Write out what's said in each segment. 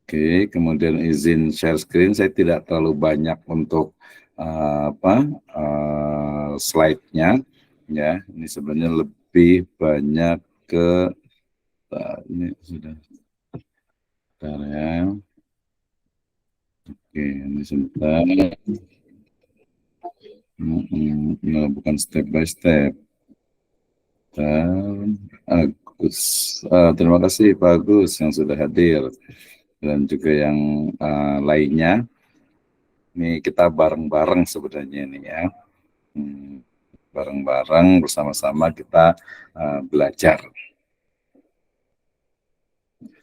Oke, kemudian izin share screen. Saya tidak terlalu banyak untuk slide-nya, ya. Ini sebenarnya lebih banyak ke ini sudah, bentar ya. Oke, ini sebentar. Nah, bukan step by step. Dan Agus, terima kasih Pak Agus yang sudah hadir dan juga yang lainnya. Ini kita bareng-bareng sebenarnya ini ya. Bareng-bareng bersama-sama kita belajar.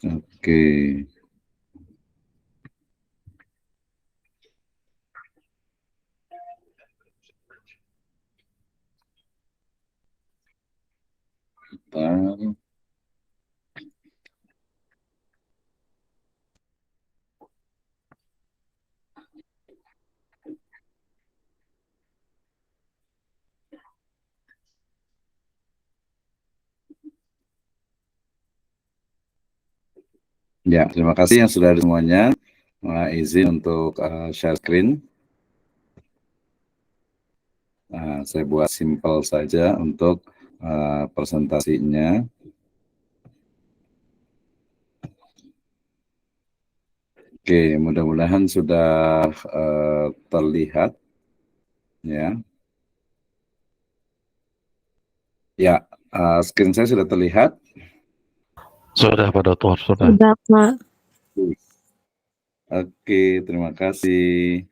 Oke. Bentar. Ya, terima kasih yang sudah ada semuanya. Izin untuk share screen. Saya buat simple saja untuk presentasinya. Oke, mudah-mudahan sudah terlihat, ya. Ya, screen saya sudah terlihat. Sudah Pak Dokter, sudah. Sudah, Pak. Oke, terima kasih.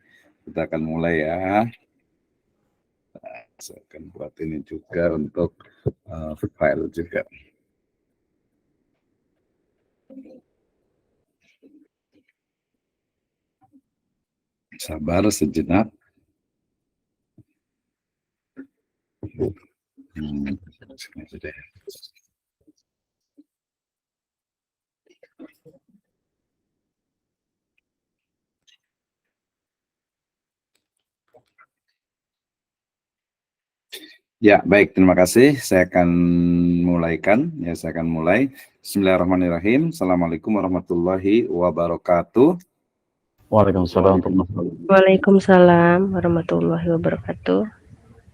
Kita akan mulai ya. Saya akan buat ini juga untuk file juga. Sabar sejenak. Ya, baik, terima kasih. Saya akan mulaikan. Ya, saya akan mulai. Bismillahirrahmanirrahim. Assalamualaikum warahmatullahi wabarakatuh. Waalaikumsalam warahmatullahi wabarakatuh.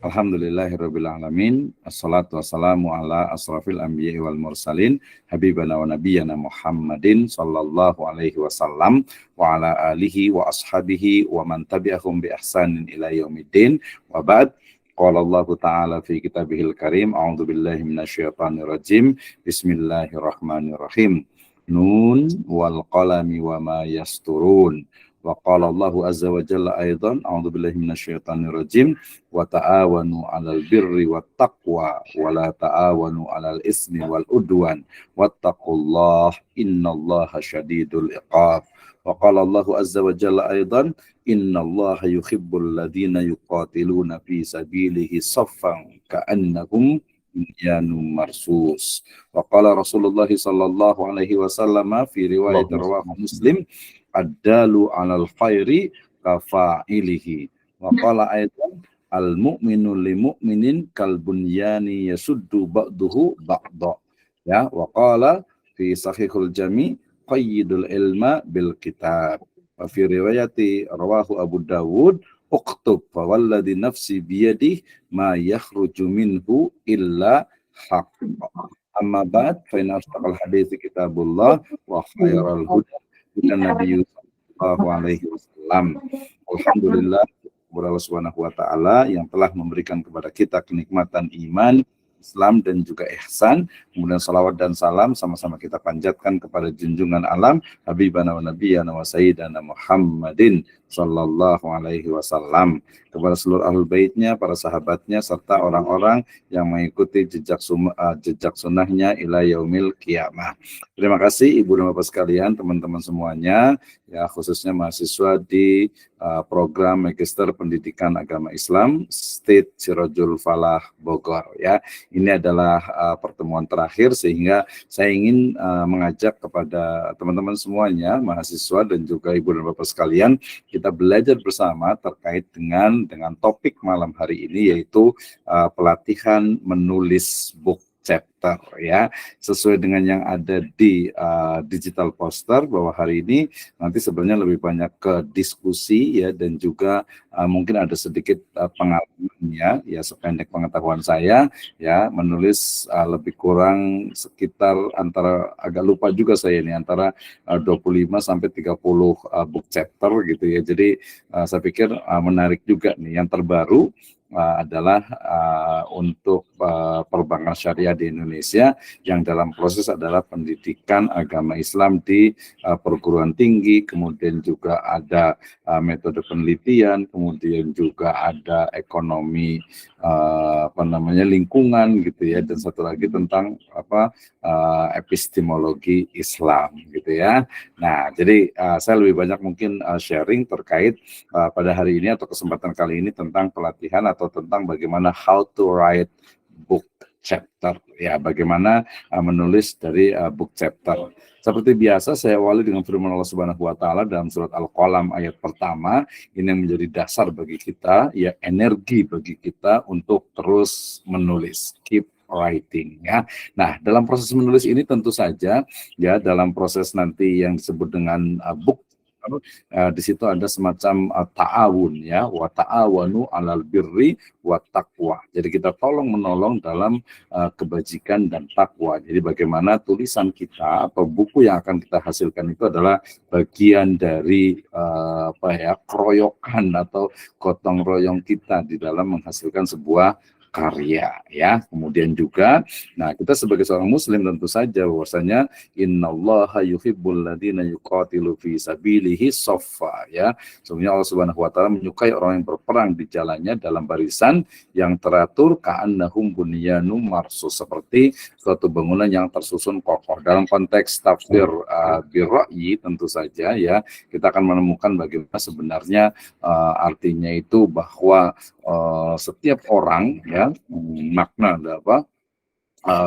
Alhamdulillahirrabbilalamin. Assalatu wassalamu ala asrafil anbiya'i wal mursalin. Habibana wa nabiyyana Muhammadin sallallahu alaihi wasallam. Wa ala alihi wa ashabihi wa man tabi'ahum bi ihsanin ila yaumiddin. Wa ba'd. Qala Allah Ta'ala fi kitabihil karim. A'udzu billahi minasyaitonir rajim. Bismillahirrahmanirrahim. Nun wal qalami wa ma yasturun. Wa qala Allahu azza wa jalla aidan. A'udzu billahi minasyaitonir rajim. Wa ta'awanu 'alal birri wat taqwa wa la ta'awanu 'alal ismi wal udwan wattaqullaha innallaha syadidul iqab. Wa qala Allahu azza wa jalla aidan innallaha yuhibbul ladzina yuqatiluna fi sabilihi saffan ka'annahum bunyanun marsus. Wa qala Rasulullah sallallahu alaihi wasallam fi riwayat rawahu Muslim ad-dalu 'alal khairi kafa'ilihi. Wa qala aidan al-mu'minu li-mu'minin kal-bunyani yasuddu ba'duhu ba'da. Ya, wa qala fi sahihul jami' qayyidul ilma bil kitab. Wa fi riwayati rawahu Abu Dawud uktub fa walladhi nafsi biyadihi ma yakhruju minhu illa haqq. Amma ba'd fa inna asdaqal hadithi kitabullah wa khairal huda hudan nabiyyi sallallahu alaihi wasallam. Alhamdulillah kepada Allah Subhanahu wa taala yang telah memberikan kepada kita kenikmatan iman, Islam dan juga ihsan. Kemudian salawat dan salam sama-sama kita panjatkan kepada junjungan alam Habibana wa Nabiyana wa Sayyidana Muhammadin sallallahu alaihi wasallam, kepada seluruh ahlul baitnya, para sahabatnya, serta orang-orang yang mengikuti jejak sunnahnya ila yaumil qiyamah. Terima kasih Ibu dan Bapak sekalian, teman-teman semuanya, ya khususnya mahasiswa di program Magister Pendidikan Agama Islam State Sirajul Falah Bogor, ya. Ini adalah pertemuan terakhir sehingga saya ingin mengajak kepada teman-teman semuanya, mahasiswa dan juga Ibu dan Bapak sekalian, kita belajar bersama terkait dengan topik malam hari ini, yaitu pelatihan menulis buku. chapter ya, sesuai dengan yang ada di digital poster bahwa hari ini nanti sebenarnya lebih banyak ke diskusi ya, dan juga mungkin ada sedikit pengalaman ya sependek pengetahuan saya ya, menulis lebih kurang sekitar antara, agak lupa juga saya ini, antara 25 sampai 30 book chapter gitu ya. Jadi saya pikir menarik juga nih. Yang terbaru adalah untuk perbankan syariah di Indonesia yang dalam proses adalah pendidikan agama Islam di perguruan tinggi, kemudian juga ada metode penelitian, kemudian juga ada ekonomi lingkungan gitu ya, dan satu lagi tentang epistemologi Islam gitu ya. Nah, jadi saya lebih banyak mungkin sharing terkait pada hari ini atau kesempatan kali ini tentang pelatihan atau tentang bagaimana how to write book chapter ya, bagaimana menulis dari book chapter. Seperti biasa saya awali dengan firman Allah Subhanahu wa taala dalam surat Al-Qalam ayat pertama, ini yang menjadi dasar bagi kita ya, energi bagi kita untuk terus menulis, keep writing ya. Nah, dalam proses menulis ini tentu saja ya, dalam proses nanti yang disebut dengan book di situ ada semacam ta'awun ya, wa ta'awanu 'alal birri wa taqwa. Jadi kita tolong menolong dalam kebajikan dan takwa. Jadi bagaimana tulisan kita atau buku yang akan kita hasilkan itu adalah bagian dari keroyokan atau gotong royong kita di dalam menghasilkan sebuah karya ya. Kemudian juga kita sebagai seorang muslim tentu saja bahwasanya innallaha yuhibbul ladzina yuqatilu fi sabilihi shaffa ya. Sebenarnya Allah Subhanahu wa taala menyukai orang yang berperang di jalannya dalam barisan yang teratur, ka'annahum bunyanum marsus, seperti suatu bangunan yang tersusun kokoh. Dalam konteks tafsir birra'yi tentu saja ya, kita akan menemukan bagaimana sebenarnya artinya itu bahwa setiap orang ya, makna ada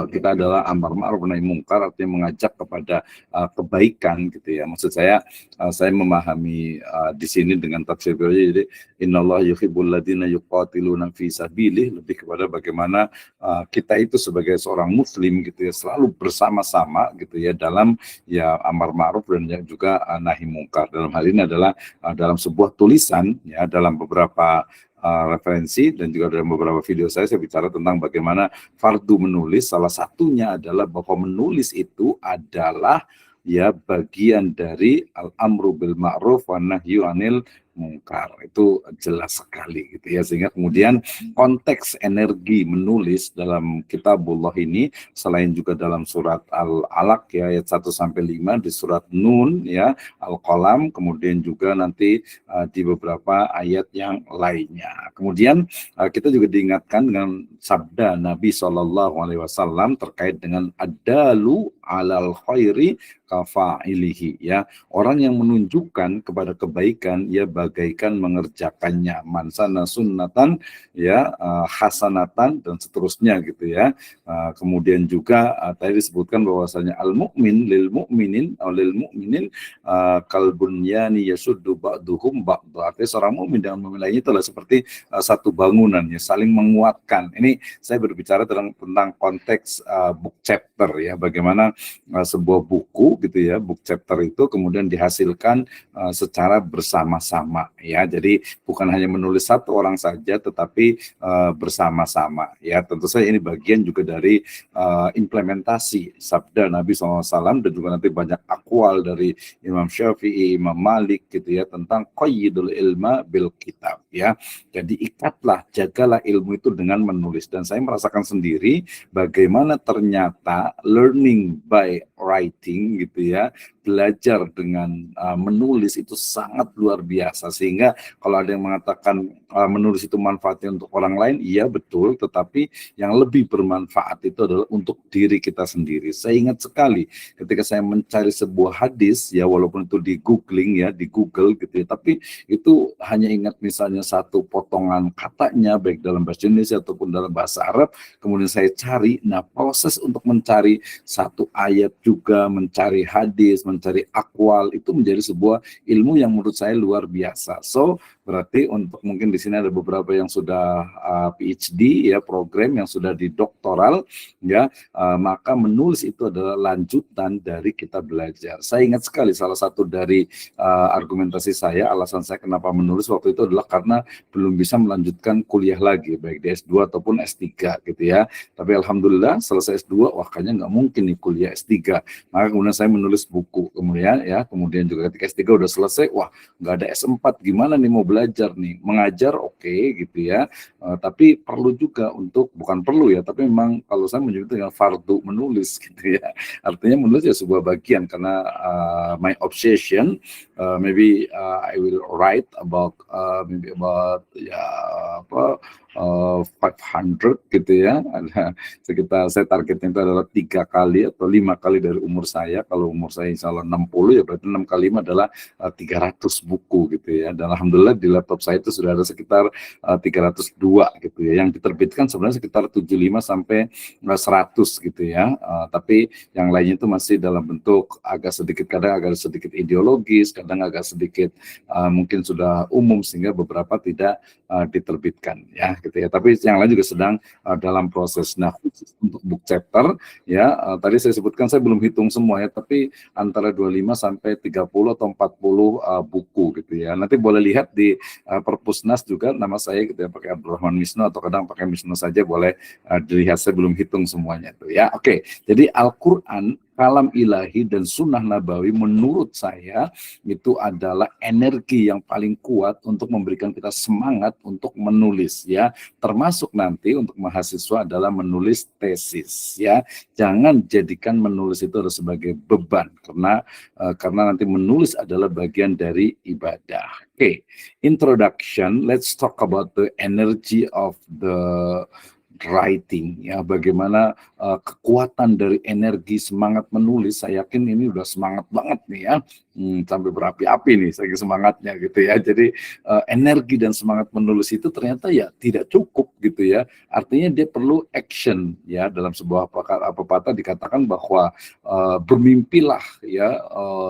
kita adalah amar ma'ruf nahi mungkar, artinya mengajak kepada kebaikan gitu ya. Maksud saya memahami di sini dengan tafsir jadi innallaha yuhibbul ladzina yuqatiluna fi sabilih, lebih kepada bagaimana kita itu sebagai seorang muslim gitu ya selalu bersama-sama gitu ya dalam ya amar ma'ruf dan juga nahi mungkar. Dalam hal ini adalah dalam sebuah tulisan ya, dalam beberapa referensi dan juga dalam beberapa video saya bicara tentang bagaimana fardu menulis. Salah satunya adalah bahwa menulis itu adalah ya bagian dari al-amru bil ma'ruf wa nahyu 'anil mungkar. Itu jelas sekali gitu ya, sehingga kemudian konteks energi menulis dalam kitabullah ini selain juga dalam surat Al-Alaq ya ayat 1 sampai 5, di surat Nun ya, Al-Qalam, kemudian juga nanti di beberapa ayat yang lainnya. Kemudian kita juga diingatkan dengan sabda Nabi SAW terkait dengan adalu alal khairi kafa'ilihi ya, orang yang menunjukkan kepada kebaikan ya bagaikan mengerjakannya, mansana sunnatan ya hasanatan dan seterusnya gitu ya. Kemudian juga tadi disebutkan bahwasanya al mukmin lil mukminin atau lil mukminin kal bunyani yasuddu ba'duhum ba'd, artinya seorang mukmin dan mukmin lainnya itu adalah seperti satu bangunan ya, saling menguatkan. Ini saya berbicara tentang konteks book chapter ya, bagaimana sebuah buku gitu ya, book chapter itu kemudian dihasilkan secara bersama-sama ya. Jadi bukan hanya menulis satu orang saja tetapi bersama-sama ya. Tentu saja ini bagian juga dari implementasi sabda Nabi SAW dan juga nanti banyak akwal dari Imam Syafi'i, Imam Malik gitu ya tentang qayyidul ilma bil kitab ya. Jadi ikatlah, jagalah ilmu itu dengan menulis. Dan saya merasakan sendiri bagaimana ternyata learning by writing gitu ya, belajar dengan menulis itu sangat luar biasa. Sehingga kalau ada yang mengatakan menulis itu manfaatnya untuk orang lain, iya betul, tetapi yang lebih bermanfaat itu adalah untuk diri kita sendiri. Saya ingat sekali ketika saya mencari sebuah hadis ya, walaupun itu di googling ya, di Google gitu ya, tapi itu hanya ingat misalnya satu potongan katanya baik dalam bahasa Indonesia ataupun dalam bahasa Arab, kemudian saya cari. Nah, proses untuk mencari satu ayat juga, mencari hadis, mencari akwal, itu menjadi sebuah ilmu yang menurut saya luar biasa. So Berarti untuk mungkin di sini ada beberapa yang sudah PhD ya, program yang sudah di doktoral ya, maka menulis itu adalah lanjutan dari kita belajar. Saya ingat sekali salah satu dari argumentasi saya, alasan saya kenapa menulis waktu itu adalah karena belum bisa melanjutkan kuliah lagi, baik di S2 ataupun S3 gitu ya. Tapi alhamdulillah selesai S2, wah kayaknya nggak mungkin nih kuliah S3. Maka kemudian saya menulis buku, kemudian juga ketika S3 udah selesai, wah nggak ada S4, gimana nih mau belajar nih, mengajar oke, gitu ya. Tapi perlu juga untuk, bukan perlu ya, tapi memang kalau saya menyebutnya dengan fardu menulis gitu ya. Artinya menulis ya sebuah bagian, karena my obsession, maybe I will write about maybe about ya apa 500 gitu ya. Ada sekitar, saya targetnya itu adalah 3 kali atau 5 kali dari umur saya. Kalau umur saya insya Allah 60 ya berarti 6 kali 5 adalah 300 buku gitu ya. Dan alhamdulillah di laptop saya itu sudah ada sekitar 302 gitu ya. Yang diterbitkan sebenarnya sekitar 75 sampai 100 gitu ya. Tapi yang lainnya itu masih dalam bentuk agak sedikit, kadang agak sedikit ideologis, kadang agak sedikit mungkin sudah umum sehingga beberapa tidak diterbitkan ya gitu ya. Tapi yang lain juga sedang dalam proses. Nah, khusus untuk book chapter ya, tadi saya sebutkan, saya belum hitung semua ya, tapi antara 25 sampai 30 atau 40 buku gitu ya. Nanti boleh lihat di Perpusnas juga nama saya gitu ya, pakai Abdurrahman Misno atau kadang pakai Misno saja boleh dilihat, saya belum hitung semuanya tuh ya. Oke, jadi Al-Qur'an, kalam ilahi dan sunnah nabawi menurut saya itu adalah energi yang paling kuat untuk memberikan kita semangat untuk menulis ya, termasuk nanti untuk mahasiswa adalah menulis tesis ya. Jangan jadikan menulis itu sebagai beban, karena nanti menulis adalah bagian dari ibadah. Oke, introduction, let's talk about the energy of the writing ya, bagaimana kekuatan dari energi semangat menulis. Saya yakin ini udah semangat banget nih ya, sampai berapi-api nih saking semangatnya gitu ya. Jadi energi dan semangat menulis itu ternyata ya tidak cukup gitu ya, artinya dia perlu action ya. Dalam sebuah pepatah dikatakan bahwa bermimpilah ya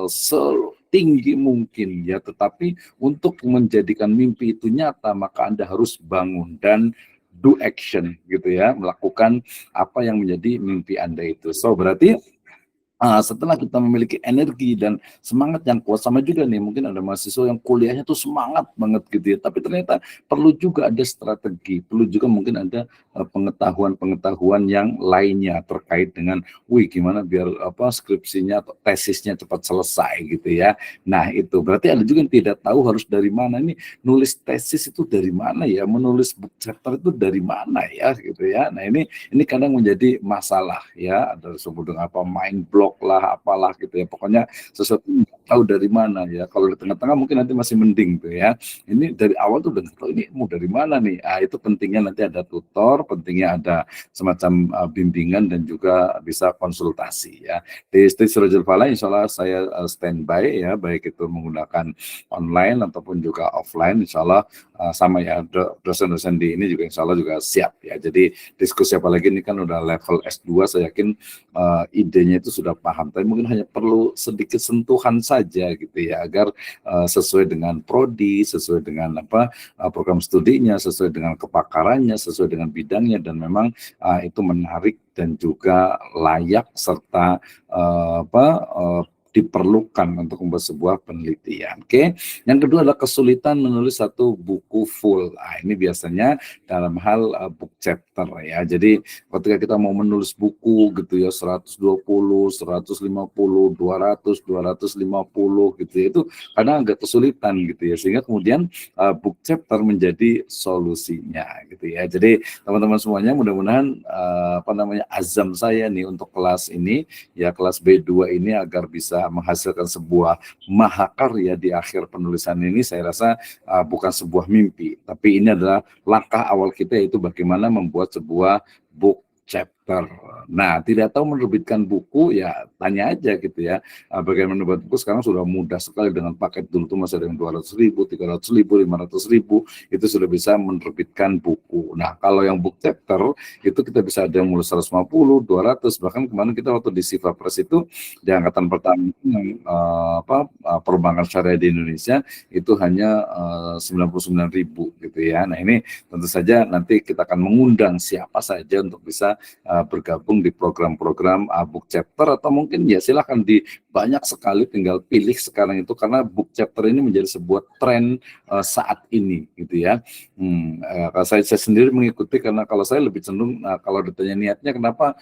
setinggi mungkin ya, tetapi untuk menjadikan mimpi itu nyata maka Anda harus bangun dan do action gitu ya, melakukan apa yang menjadi mimpi Anda itu. So berarti setelah kita memiliki energi dan semangat yang kuat, sama juga nih mungkin ada mahasiswa yang kuliahnya tuh semangat banget gitu ya, tapi ternyata perlu juga ada strategi, perlu juga mungkin ada pengetahuan-pengetahuan yang lainnya terkait dengan, gimana biar skripsinya atau tesisnya cepat selesai gitu ya. Nah itu berarti ada juga yang tidak tahu harus dari mana nih, nulis tesis itu dari mana ya, menulis book chapter itu dari mana ya gitu ya. Nah ini kadang menjadi masalah ya, ada disebut dengan mind block lah, apalah gitu ya, pokoknya sesuatu tahu dari mana ya. Kalau di tengah-tengah mungkin nanti masih mending tuh ya, ini dari awal tuh udah tahu ini mau dari mana nih. Itu pentingnya nanti ada tutor, pentingnya ada semacam bimbingan dan juga bisa konsultasi ya. Di Sirajul Falah insya Allah saya standby ya, baik itu menggunakan online ataupun juga offline, insya Allah sama ya, dosen-dosen di ini juga insya Allah juga siap ya. Jadi diskusi apalagi ini kan udah level S2, saya yakin idenya itu sudah paham, tapi mungkin hanya perlu sedikit sentuhan saja gitu ya, agar sesuai dengan prodi, sesuai dengan program studinya, sesuai dengan kepakarannya, sesuai dengan bidangnya, dan memang itu menarik dan juga layak serta diperlukan untuk membuat sebuah penelitian. Oke. Yang kedua adalah kesulitan menulis satu buku full. Ini biasanya dalam hal book chapter ya. Jadi ketika kita mau menulis buku gitu ya, 120, 150, 200, 250 gitu ya, itu kadang agak kesulitan gitu ya, sehingga kemudian book chapter menjadi solusinya gitu ya. Jadi teman-teman semuanya mudah-mudahan azam saya nih untuk kelas ini ya, kelas B2 ini agar bisa menghasilkan sebuah mahakarya di akhir penulisan ini. Saya rasa bukan sebuah mimpi, tapi ini adalah langkah awal kita, yaitu bagaimana membuat sebuah book chapter. chapter. Nah, tidak tahu menerbitkan buku, ya tanya aja gitu ya. Bagaimana menerbitkan buku sekarang sudah mudah sekali dengan paket dulu tuh masih ada yang 200.000, 300.000, 500.000, itu sudah bisa menerbitkan buku. Nah, kalau yang book chapter, itu kita bisa ada yang mulai 150, 200, bahkan kemarin kita waktu di Siva Press itu, di angkatan pertama yang perbankan syariah di Indonesia, itu hanya 99.000 gitu ya. Nah, ini tentu saja nanti kita akan mengundang siapa saja untuk bisa bergabung di program-program book chapter, atau mungkin ya silahkan di banyak sekali, tinggal pilih sekarang itu, karena book chapter ini menjadi sebuah tren saat ini gitu ya. Kalau saya sendiri mengikuti, karena kalau saya lebih cenderung kalau ditanya niatnya kenapa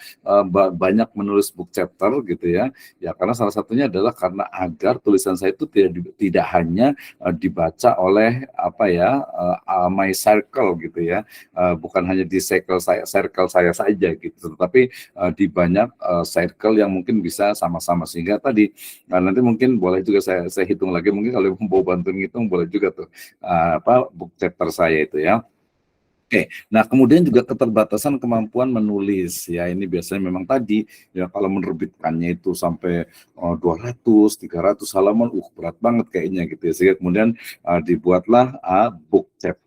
banyak menulis book chapter gitu ya, ya karena salah satunya adalah karena agar tulisan saya itu tidak hanya dibaca oleh my circle gitu ya, bukan hanya di circle saya saja gitu, tetapi di banyak circle yang mungkin bisa sama-sama, sehingga tadi nanti mungkin boleh juga saya hitung lagi, mungkin kalau mau bantu ngitung boleh juga tuh book chapter saya itu ya. Oke, nah kemudian juga keterbatasan kemampuan menulis ya, ini biasanya memang tadi ya, kalau menerbitkannya itu sampai 200, 300 halaman, berat banget kayaknya gitu ya, sehingga kemudian dibuatlah book chapter.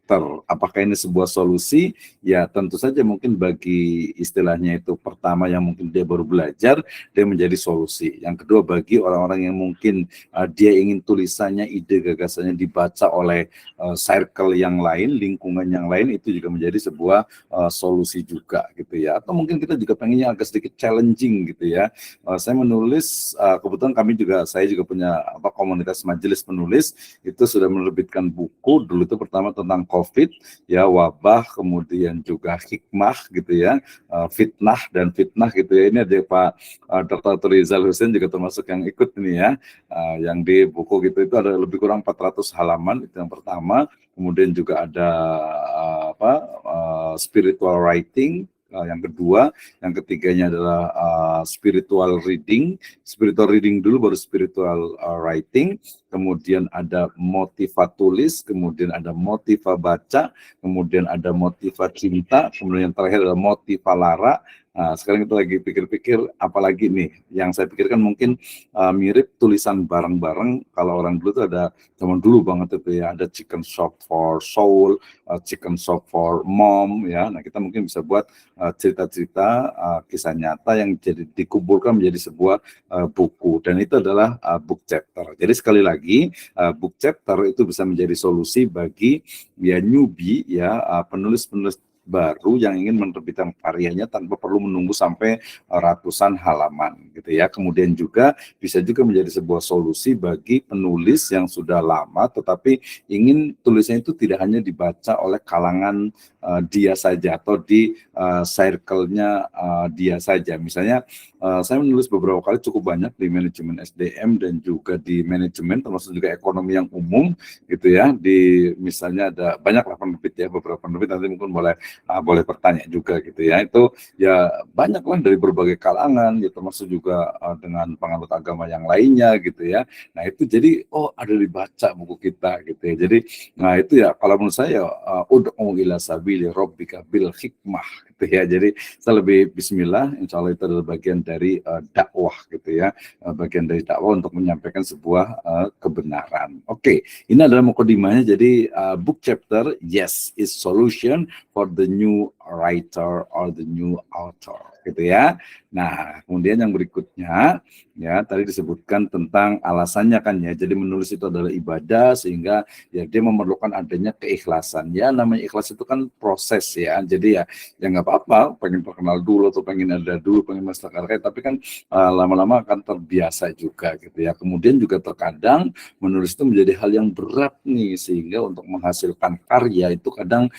Apakah ini sebuah solusi? Ya tentu saja mungkin bagi istilahnya itu pertama yang mungkin dia baru belajar, dia menjadi solusi. Yang kedua bagi orang-orang yang mungkin dia ingin tulisannya, ide gagasannya dibaca oleh circle yang lain, lingkungan yang lain, itu juga menjadi sebuah solusi juga gitu ya. Atau mungkin kita juga pengennya agak sedikit challenging gitu ya. Saya menulis, kebetulan saya juga punya komunitas majelis penulis, itu sudah menerbitkan buku dulu itu pertama tentang COVID ya, wabah, kemudian juga hikmah gitu ya, fitnah dan fitnah gitu ya. Ini ada Pak Dr. Rizal Hussein juga termasuk yang ikut ini ya, yang di buku gitu, itu ada lebih kurang 400 halaman, itu yang pertama. Kemudian juga ada spiritual writing, yang kedua, yang ketiganya adalah spiritual reading dulu baru spiritual writing, kemudian ada motiva tulis, kemudian ada motiva baca, kemudian ada motiva cinta, kemudian yang terakhir adalah motiva lara. Nah, sekarang kita lagi pikir-pikir apalagi nih, yang saya pikirkan mungkin mirip tulisan bareng-bareng. Kalau orang dulu tuh ada, zaman dulu banget itu ya, ada chicken shop for soul, chicken shop for mom ya. Nah, kita mungkin bisa buat cerita-cerita kisah nyata yang jadi dikumpulkan menjadi sebuah buku, dan itu adalah book chapter. Jadi sekali lagi book chapter itu bisa menjadi solusi bagi ya newbie ya, penulis-penulis baru yang ingin menerbitkan karyanya tanpa perlu menunggu sampai ratusan halaman gitu ya. Kemudian juga bisa juga menjadi sebuah solusi bagi penulis yang sudah lama tetapi ingin tulisnya itu tidak hanya dibaca oleh kalangan dia saja atau di circle-nya dia saja. Misalnya saya menulis beberapa kali cukup banyak di manajemen SDM dan juga di manajemen, termasuk juga ekonomi yang umum gitu ya. Di misalnya ada banyaklah penerbit ya, beberapa penerbit, nanti mungkin boleh bertanya juga gitu ya. Itu ya banyaklah dari berbagai kalangan ya, termasuk juga dengan penganut agama yang lainnya gitu ya. Nah itu jadi ada dibaca buku kita gitu ya. Jadi nah itu ya kalau menurut saya ud'u ila sabili rabbika bil hikmah gitu ya. Jadi saya lebih bismillah, insya Allah itu adalah bagian dari dakwah gitu ya, bagian dari dakwah untuk menyampaikan sebuah kebenaran. Oke, ini adalah mukadimahnya. Jadi book chapter, yes, is solution for the new writer or the new author gitu ya. Nah, kemudian yang berikutnya ya, tadi disebutkan tentang alasannya kan ya. Jadi menulis itu adalah ibadah, sehingga ya dia memerlukan adanya keikhlasan. Ya namanya ikhlas itu kan proses ya. Jadi ya nggak apa-apa pengen terkenal dulu atau pengen ada dulu, pengen master karya, tapi kan lama-lama akan terbiasa juga gitu ya. Kemudian juga terkadang menulis itu menjadi hal yang berat nih, sehingga untuk menghasilkan karya itu kadang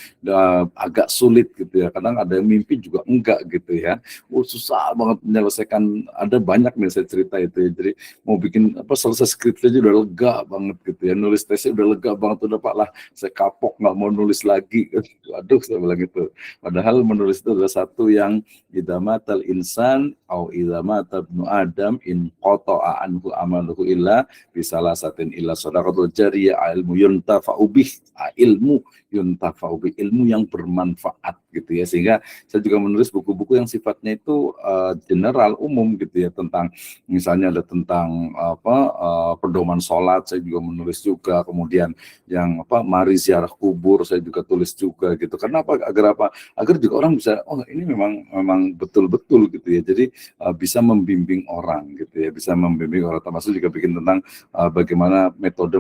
agak sulit gitu ya. Kadang ada yang mimpi juga enggak gitu ya. Susah banget menyelesaikan, ada banyak nih saya cerita itu ya. Jadi mau bikin selesai skripnya aja udah lega banget gitu ya, nulis tesnya udah lega banget, udah Pak lah saya kapok nggak mau nulis lagi. Aduh saya bilang gitu. Padahal menulis itu adalah satu yang idamatal insan au idamatal ibnu adam in qata'a anhu amaluhu illa bisalasatin illa shadaqatul jariyah, ilmu yuntafa'u bih, ilmu yuntafa'u bih, ilmu yang bermanfaat gitu ya. Sehingga saya juga menulis buku-buku yang sifatnya sifatnya itu general, umum gitu ya, tentang misalnya ada tentang pedoman sholat, saya juga menulis juga, kemudian yang mari ziarah kubur saya juga tulis juga gitu. Karena agar agar juga orang bisa, oh ini memang betul-betul gitu ya. Jadi bisa membimbing orang gitu ya, bisa membimbing orang, termasuk juga bikin tentang bagaimana metode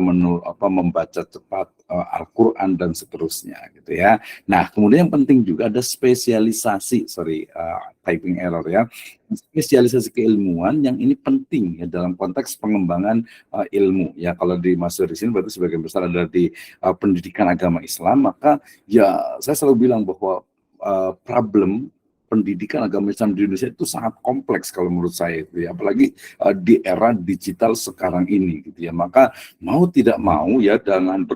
membaca cepat Al-Quran dan seterusnya gitu ya. Nah, kemudian yang penting juga ada spesialisasi, typing error ya, spesialisasi keilmuan yang ini penting ya dalam konteks pengembangan ilmu ya. Kalau di masuk di sini berarti sebagian besar adalah di pendidikan agama Islam, maka ya saya selalu bilang bahwa problem pendidikan agama Islam di Indonesia itu sangat kompleks kalau menurut saya itu ya, apalagi di era digital sekarang ini gitu ya. Maka mau tidak mau ya dengan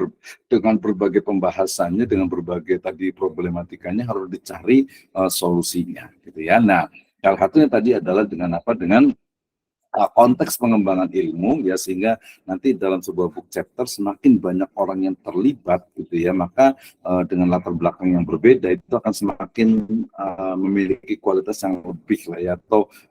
berbagai pembahasannya, dengan berbagai tadi problematikanya harus dicari solusinya gitu ya. Nah, salah satunya tadi adalah dengan konteks pengembangan ilmu ya, sehingga nanti dalam sebuah book chapter semakin banyak orang yang terlibat gitu ya, maka dengan latar belakang yang berbeda itu akan semakin memiliki kualitas yang lebih lah ya,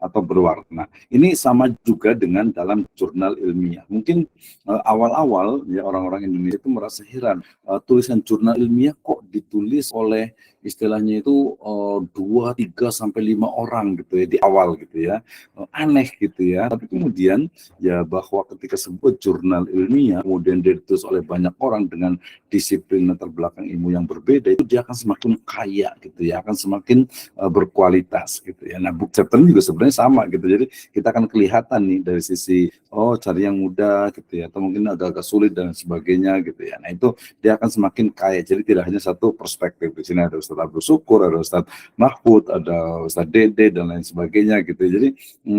atau berwarna. Ini sama juga dengan dalam jurnal ilmiah. Mungkin awal-awal ya orang-orang Indonesia itu merasa heran, tulisan jurnal ilmiah kok ditulis oleh istilahnya itu 2, 3 sampai 5 orang gitu ya di awal gitu ya. Aneh gitu ya. Tapi kemudian ya bahwa ketika sebuah jurnal ilmiah kemudian ditulis oleh banyak orang dengan disiplin latar belakang ilmu yang berbeda, itu dia akan semakin kaya gitu ya, akan semakin berkualitas gitu ya. Nah, book chapter juga sebenarnya sama gitu. Jadi kita akan kelihatan nih dari sisi cari yang mudah gitu ya, atau mungkin agak-agak sulit dan sebagainya gitu ya. Nah, itu dia akan semakin kaya. Jadi tidak hanya satu perspektif. Di sini ada Ustadz Abdul Syukur, ada Ustadz Mahfud, ada Ustadz Dede dan lain sebagainya gitu. Jadi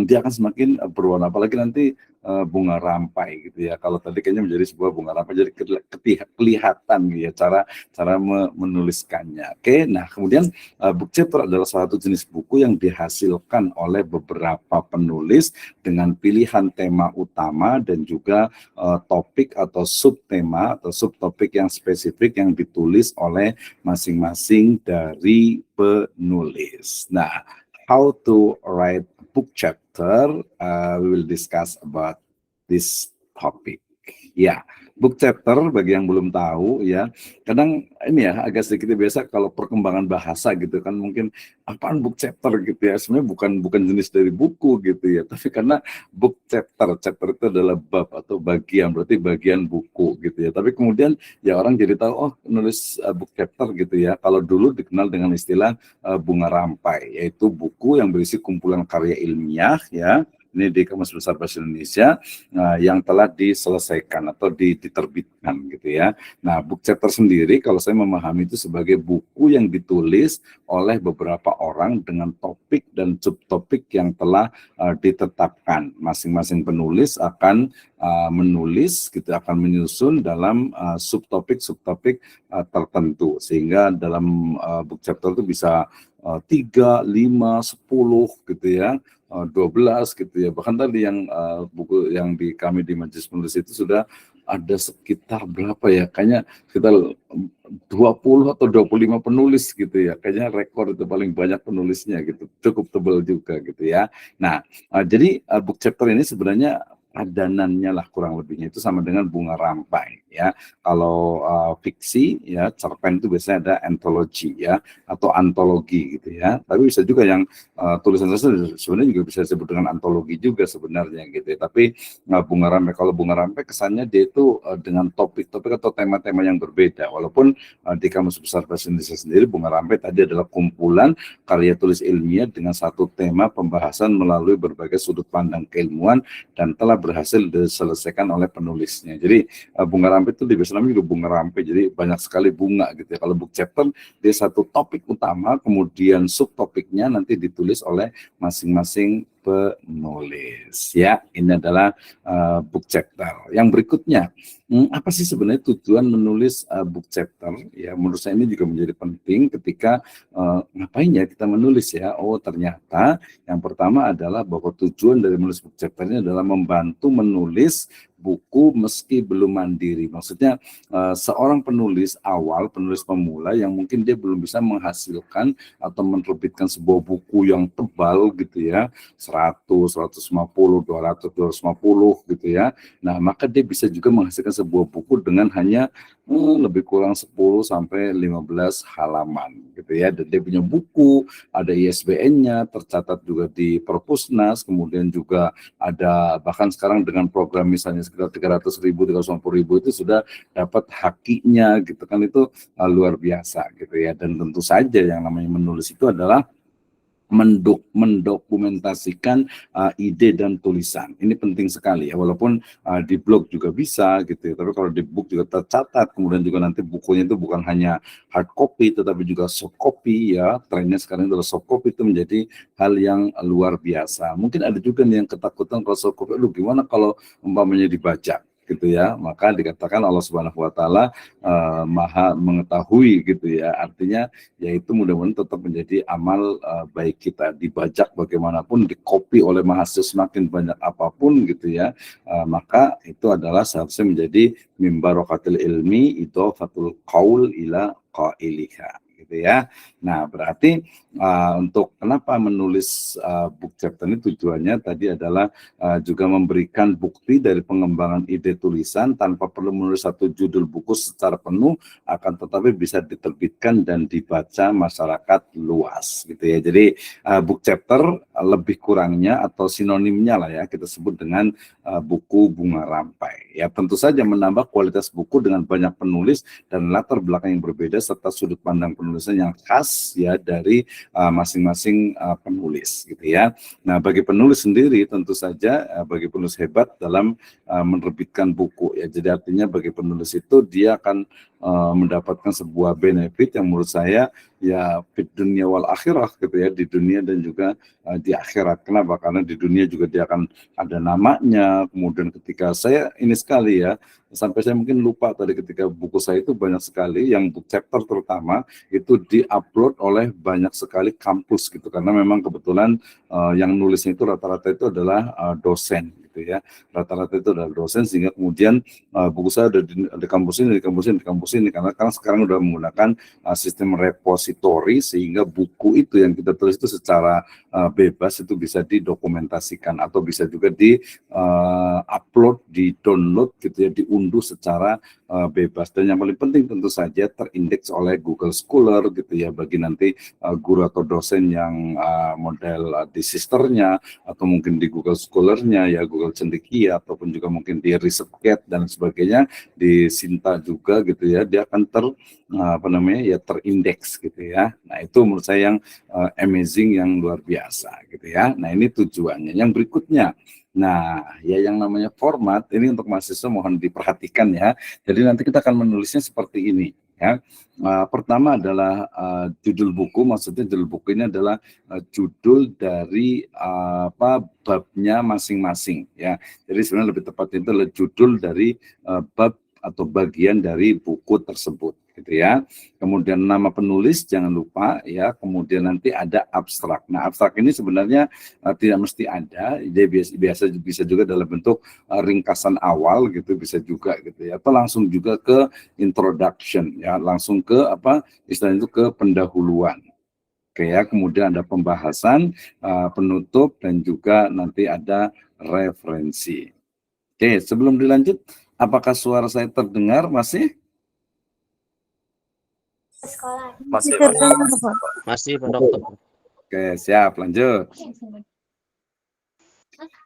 dia akan semakin berwarna, apalagi nanti bunga rampai gitu ya. Kalau tadi kayaknya menjadi sebuah bunga rampai, jadi kelihatan gitu ya cara menuliskannya. Oke, nah kemudian book chapter adalah salah satu jenis buku yang dihasilkan oleh beberapa penulis dengan pilihan tema utama dan juga topik atau subtema atau subtopik yang spesifik yang ditulis oleh masing-masing dari penulis. Nah, how to write a book chapter, we will discuss about this topic. Ya, book chapter bagi yang belum tahu ya, kadang ini ya agak sedikit biasa kalau perkembangan bahasa gitu kan, mungkin apaan book chapter gitu ya, sebenarnya bukan jenis dari buku gitu ya, tapi karena book chapter itu adalah bab atau bagian, berarti bagian buku gitu ya. Tapi kemudian ya orang jadi tahu, oh nulis book chapter gitu ya. Kalau dulu dikenal dengan istilah bunga rampai, yaitu buku yang berisi kumpulan karya ilmiah ya, ini di Kamus Besar Bahasa Indonesia yang telah diselesaikan atau diterbitkan gitu ya. Nah, book chapter sendiri kalau saya memahami itu sebagai buku yang ditulis oleh beberapa orang dengan topik dan subtopik yang telah ditetapkan. Masing-masing penulis akan menulis gitu, akan menyusun dalam subtopik tertentu, sehingga dalam book chapter itu bisa 3, 5, 10 gitu ya, 12 gitu ya. Bahkan tadi yang buku yang kami di Majelis Penulis itu sudah ada sekitar berapa ya, kayaknya sekitar 20 atau 25 penulis gitu ya. Kayaknya rekor itu paling banyak penulisnya gitu. Cukup tebal juga gitu ya. Nah, jadi book chapter ini sebenarnya padanannya lah kurang lebihnya itu sama dengan bunga rampai ya. Kalau fiksi ya, cerpen itu biasanya ada anthology ya, atau antologi gitu ya. Tapi bisa juga yang tulisan saya sebenarnya juga bisa disebut dengan antologi juga sebenarnya gitu ya. Tapi bunga rampai, kalau bunga rampai kesannya dia itu dengan topik-topik atau tema-tema yang berbeda. Walaupun di Kamus Besar Bahasa Indonesia sendiri bunga rampai tadi adalah kumpulan karya tulis ilmiah dengan satu tema pembahasan melalui berbagai sudut pandang keilmuan dan telah berhasil diselesaikan oleh penulisnya. Jadi bunga rampai itu di bahasa namanya juga bunga rampai, jadi banyak sekali bunga gitu ya. Kalau book chapter dia satu topik utama, kemudian subtopiknya nanti ditulis oleh masing-masing penulis ya. Ini adalah book chapter. Yang berikutnya, apa sih sebenarnya tujuan menulis book chapter ya? Menurut saya ini juga menjadi penting ketika ngapain ya kita menulis ya. Oh, ternyata yang pertama adalah bahwa tujuan dari menulis book chapter ini adalah membantu menulis buku meski belum mandiri. Maksudnya seorang penulis awal, penulis pemula yang mungkin dia belum bisa menghasilkan atau menerbitkan sebuah buku yang tebal gitu ya, 100, 150, 200, 250 gitu ya. Nah, maka dia bisa juga menghasilkan sebuah buku dengan hanya lebih kurang 10 sampai 15 halaman gitu ya. Dan dia punya buku, ada ISBN-nya, tercatat juga di Perpusnas, kemudian juga ada bahkan sekarang dengan program misalnya sekitar 300.000, 350.000 itu sudah dapat hakinya gitu kan, itu luar biasa gitu ya. Dan tentu saja yang namanya menulis itu adalah mendokumentasikan ide dan tulisan. Ini penting sekali ya, walaupun di blog juga bisa gitu ya, tapi kalau di book juga tercatat, kemudian juga nanti bukunya itu bukan hanya hard copy tetapi juga soft copy ya. Trennya sekarang adalah soft copy, itu menjadi hal yang luar biasa. Mungkin ada juga nih yang ketakutan kalau soft copy, lu gimana kalau umpamanya dibajak gitu ya. Maka dikatakan Allah Subhanahu wa taala maha mengetahui gitu ya. Artinya yaitu mudah-mudahan tetap menjadi amal baik kita. Dibajak bagaimanapun, dikopi oleh mahasiswa semakin banyak apapun gitu ya, maka itu adalah seharusnya menjadi mimbarokatil ilmi idhofatul qaul ila qailiha gitu ya. Nah, berarti untuk kenapa menulis book chapter ini tujuannya tadi adalah juga memberikan bukti dari pengembangan ide tulisan tanpa perlu menulis satu judul buku secara penuh, akan tetapi bisa diterbitkan dan dibaca masyarakat luas gitu ya. Jadi book chapter lebih kurangnya atau sinonimnya lah ya, kita sebut dengan buku bunga rampai. Ya, tentu saja menambah kualitas buku dengan banyak penulis dan latar belakang yang berbeda serta sudut pandang penulisan yang khas ya dari masing-masing penulis gitu ya. Nah, bagi penulis sendiri tentu saja bagi penulis hebat dalam menerbitkan buku ya. Jadi artinya bagi penulis itu dia akan mendapatkan sebuah benefit yang menurut saya ya di dunia wal akhirah gitu ya, di dunia dan juga di akhirat. Kenapa? Karena di dunia juga dia akan ada namanya. Kemudian ketika saya ini sekali ya, sampai saya mungkin lupa tadi, ketika buku saya itu banyak sekali yang book chapter terutama itu diupload oleh banyak sekali kampus gitu, karena memang kebetulan yang nulisnya itu rata-rata itu adalah dosen gitu ya, rata-rata itu adalah dosen, sehingga kemudian buku saya ada di kampus ini, di kampus ini, di kampus ini, karena sekarang udah menggunakan sistem repositori, sehingga buku itu yang kita tulis itu secara bebas itu bisa didokumentasikan atau bisa juga di upload, di download gitu ya, diunduh secara bebas. Dan yang paling penting tentu saja terindeks oleh Google Scholar gitu ya, bagi nanti guru atau dosen yang model di sisternya atau mungkin di Google Scholar-nya ya, Google Cendekia, ataupun juga mungkin di ResearchGate dan sebagainya, di Sinta juga gitu ya, dia akan terindeks gitu ya. Nah, itu menurut saya yang amazing, yang luar biasa gitu ya. Nah, ini tujuannya. Yang berikutnya, nah, ya yang namanya format, ini untuk mahasiswa mohon diperhatikan ya. Jadi nanti kita akan menulisnya seperti ini ya. Pertama adalah judul buku, maksudnya judul buku ini adalah judul dari babnya masing-masing ya. Jadi sebenarnya lebih tepatnya itu adalah judul dari bab atau bagian dari buku tersebut gitu ya. Kemudian nama penulis jangan lupa ya, kemudian nanti ada abstrak. Nah, abstrak ini sebenarnya tidak mesti ada, dia biasa bisa juga dalam bentuk ringkasan awal gitu, bisa juga gitu ya, atau langsung juga ke introduction ya, langsung ke istilahnya itu ke pendahuluan. Oke ya, kemudian ada pembahasan, penutup, dan juga nanti ada referensi. Oke, sebelum dilanjut, apakah suara saya terdengar masih? Masih, Masih, Pak Dokter. Oke, siap, lanjut.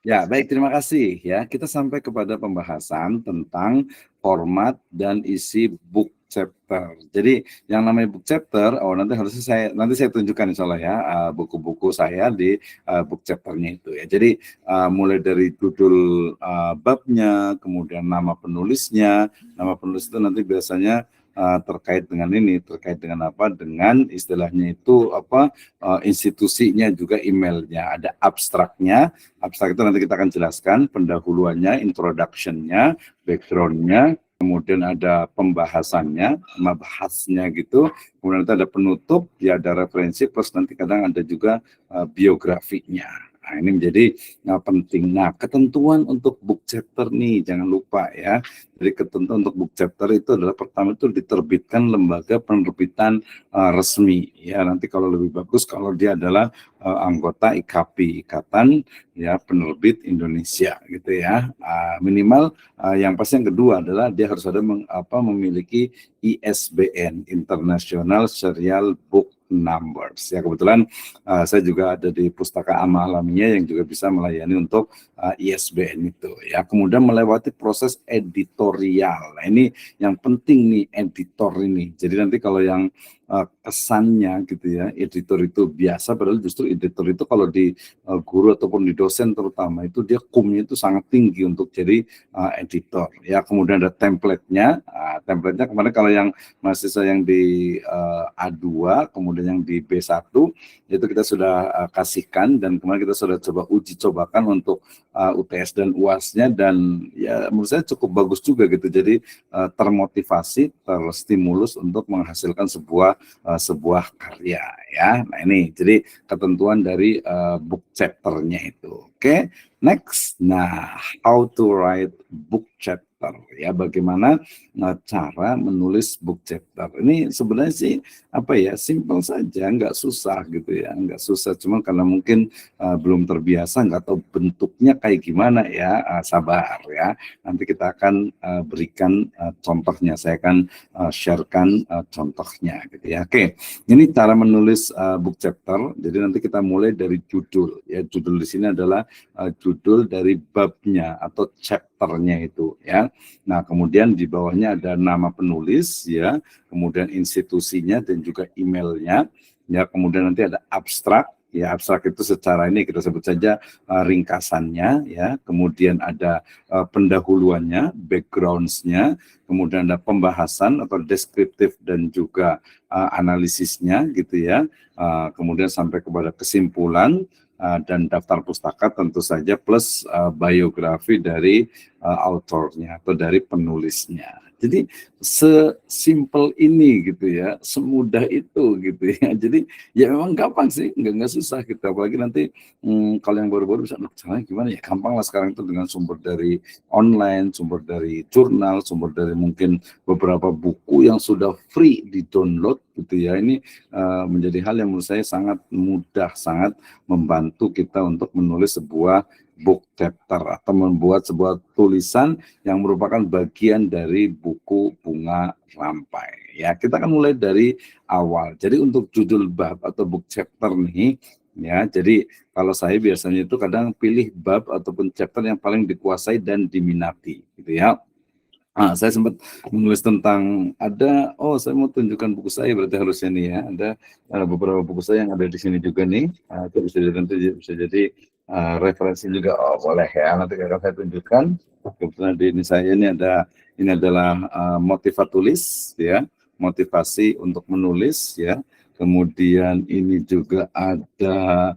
Ya, baik, terima kasih ya. Kita sampai kepada pembahasan tentang format dan isi book chapter. Jadi yang namanya book chapter, nanti saya tunjukkan insya Allah ya buku-buku saya di book chapternya itu ya. Jadi mulai dari judul babnya, kemudian nama penulisnya. Nama penulis itu nanti biasanya terkait dengan ini, terkait dengan apa? Dengan istilahnya itu institusinya, juga emailnya. Ada abstraknya. Abstrak itu nanti kita akan jelaskan pendahuluannya, introduction-nya, background-nya, kemudian ada pembahasannya, mabahasnya gitu, kemudian nanti ada penutup, ya ada referensi, plus nanti kadang ada juga biografinya. Nah, ini menjadi penting. Nah, ketentuan untuk book chapter nih jangan lupa ya. Jadi ketentuan untuk book chapter itu adalah pertama itu diterbitkan lembaga penerbitan resmi ya. Nanti kalau lebih bagus kalau dia adalah anggota IKP, Ikatan ya Penerbit Indonesia gitu ya. Minimal yang pasti yang kedua adalah dia harus ada memiliki ISBN, International Serial Book Numbers. Ya kebetulan saya juga ada di Pustaka Amma Alamiah yang juga bisa melayani untuk ISBN itu. Ya kemudian melewati proses editorial. Nah ini yang penting nih editor ini. Jadi nanti kalau yang kesannya gitu ya, editor itu biasa, padahal justru editor itu kalau di guru ataupun di dosen terutama itu dia kumnya itu sangat tinggi untuk jadi editor. Ya kemudian ada template-nya. Template-nya kemarin kalau yang mahasiswa yang di A2 kemudian yang di B1 itu kita sudah kasihkan dan kemarin kita sudah coba uji cobakan untuk UTS dan UAS-nya dan ya menurut saya cukup bagus juga gitu. Jadi termotivasi, terstimulus untuk menghasilkan sebuah karya ya. Nah ini jadi ketentuan dari book chapter-nya itu. Oke, next. Nah, how to write book chapter ya, bagaimana cara menulis book chapter. Ini sebenarnya sih apa ya, simple saja, nggak susah gitu ya, nggak susah. Cuma karena mungkin belum terbiasa, nggak tahu bentuknya kayak gimana ya, sabar ya. Nanti kita akan berikan contohnya, saya akan sharekan contohnya gitu ya. Oke, ini cara menulis book chapter. Jadi nanti kita mulai dari judul ya. Judul di sini adalah judul dari babnya atau chapternya itu ya. Nah kemudian di bawahnya ada nama penulis ya, kemudian institusinya dan juga emailnya ya, kemudian nanti ada abstrak ya. Abstrak itu secara ini kita sebut saja ringkasannya ya, kemudian ada pendahuluannya, backgrounds-nya, kemudian ada pembahasan atau deskriptif dan juga analisisnya gitu ya, kemudian sampai kepada kesimpulan dan daftar pustaka tentu saja plus biografi dari autornya atau dari penulisnya. Jadi sesimpel ini gitu ya, semudah itu gitu ya. Jadi ya memang gampang sih, nggak susah gitu. Apalagi nanti kalau yang baru-baru bisa, caranya gimana ya? Gampang lah sekarang itu dengan sumber dari online, sumber dari jurnal, sumber dari mungkin beberapa buku yang sudah free di download gitu ya. Ini menjadi hal yang menurut saya sangat mudah, sangat membantu kita untuk menulis sebuah book chapter atau membuat sebuah tulisan yang merupakan bagian dari buku Bunga Rampai. Ya, kita akan mulai dari awal. Jadi untuk judul bab atau book chapter nih, ya, jadi kalau saya biasanya itu kadang pilih bab ataupun chapter yang paling dikuasai dan diminati, gitu ya. Saya sempat menulis tentang saya mau tunjukkan buku saya berarti harusnya nih ya, ada beberapa buku saya yang ada di sini juga nih, itu bisa jadi referensi juga. Boleh ya, nanti akan saya tunjukkan. Kebetulan di ini adalah motivatulis ya, motivasi untuk menulis ya. Kemudian ini juga ada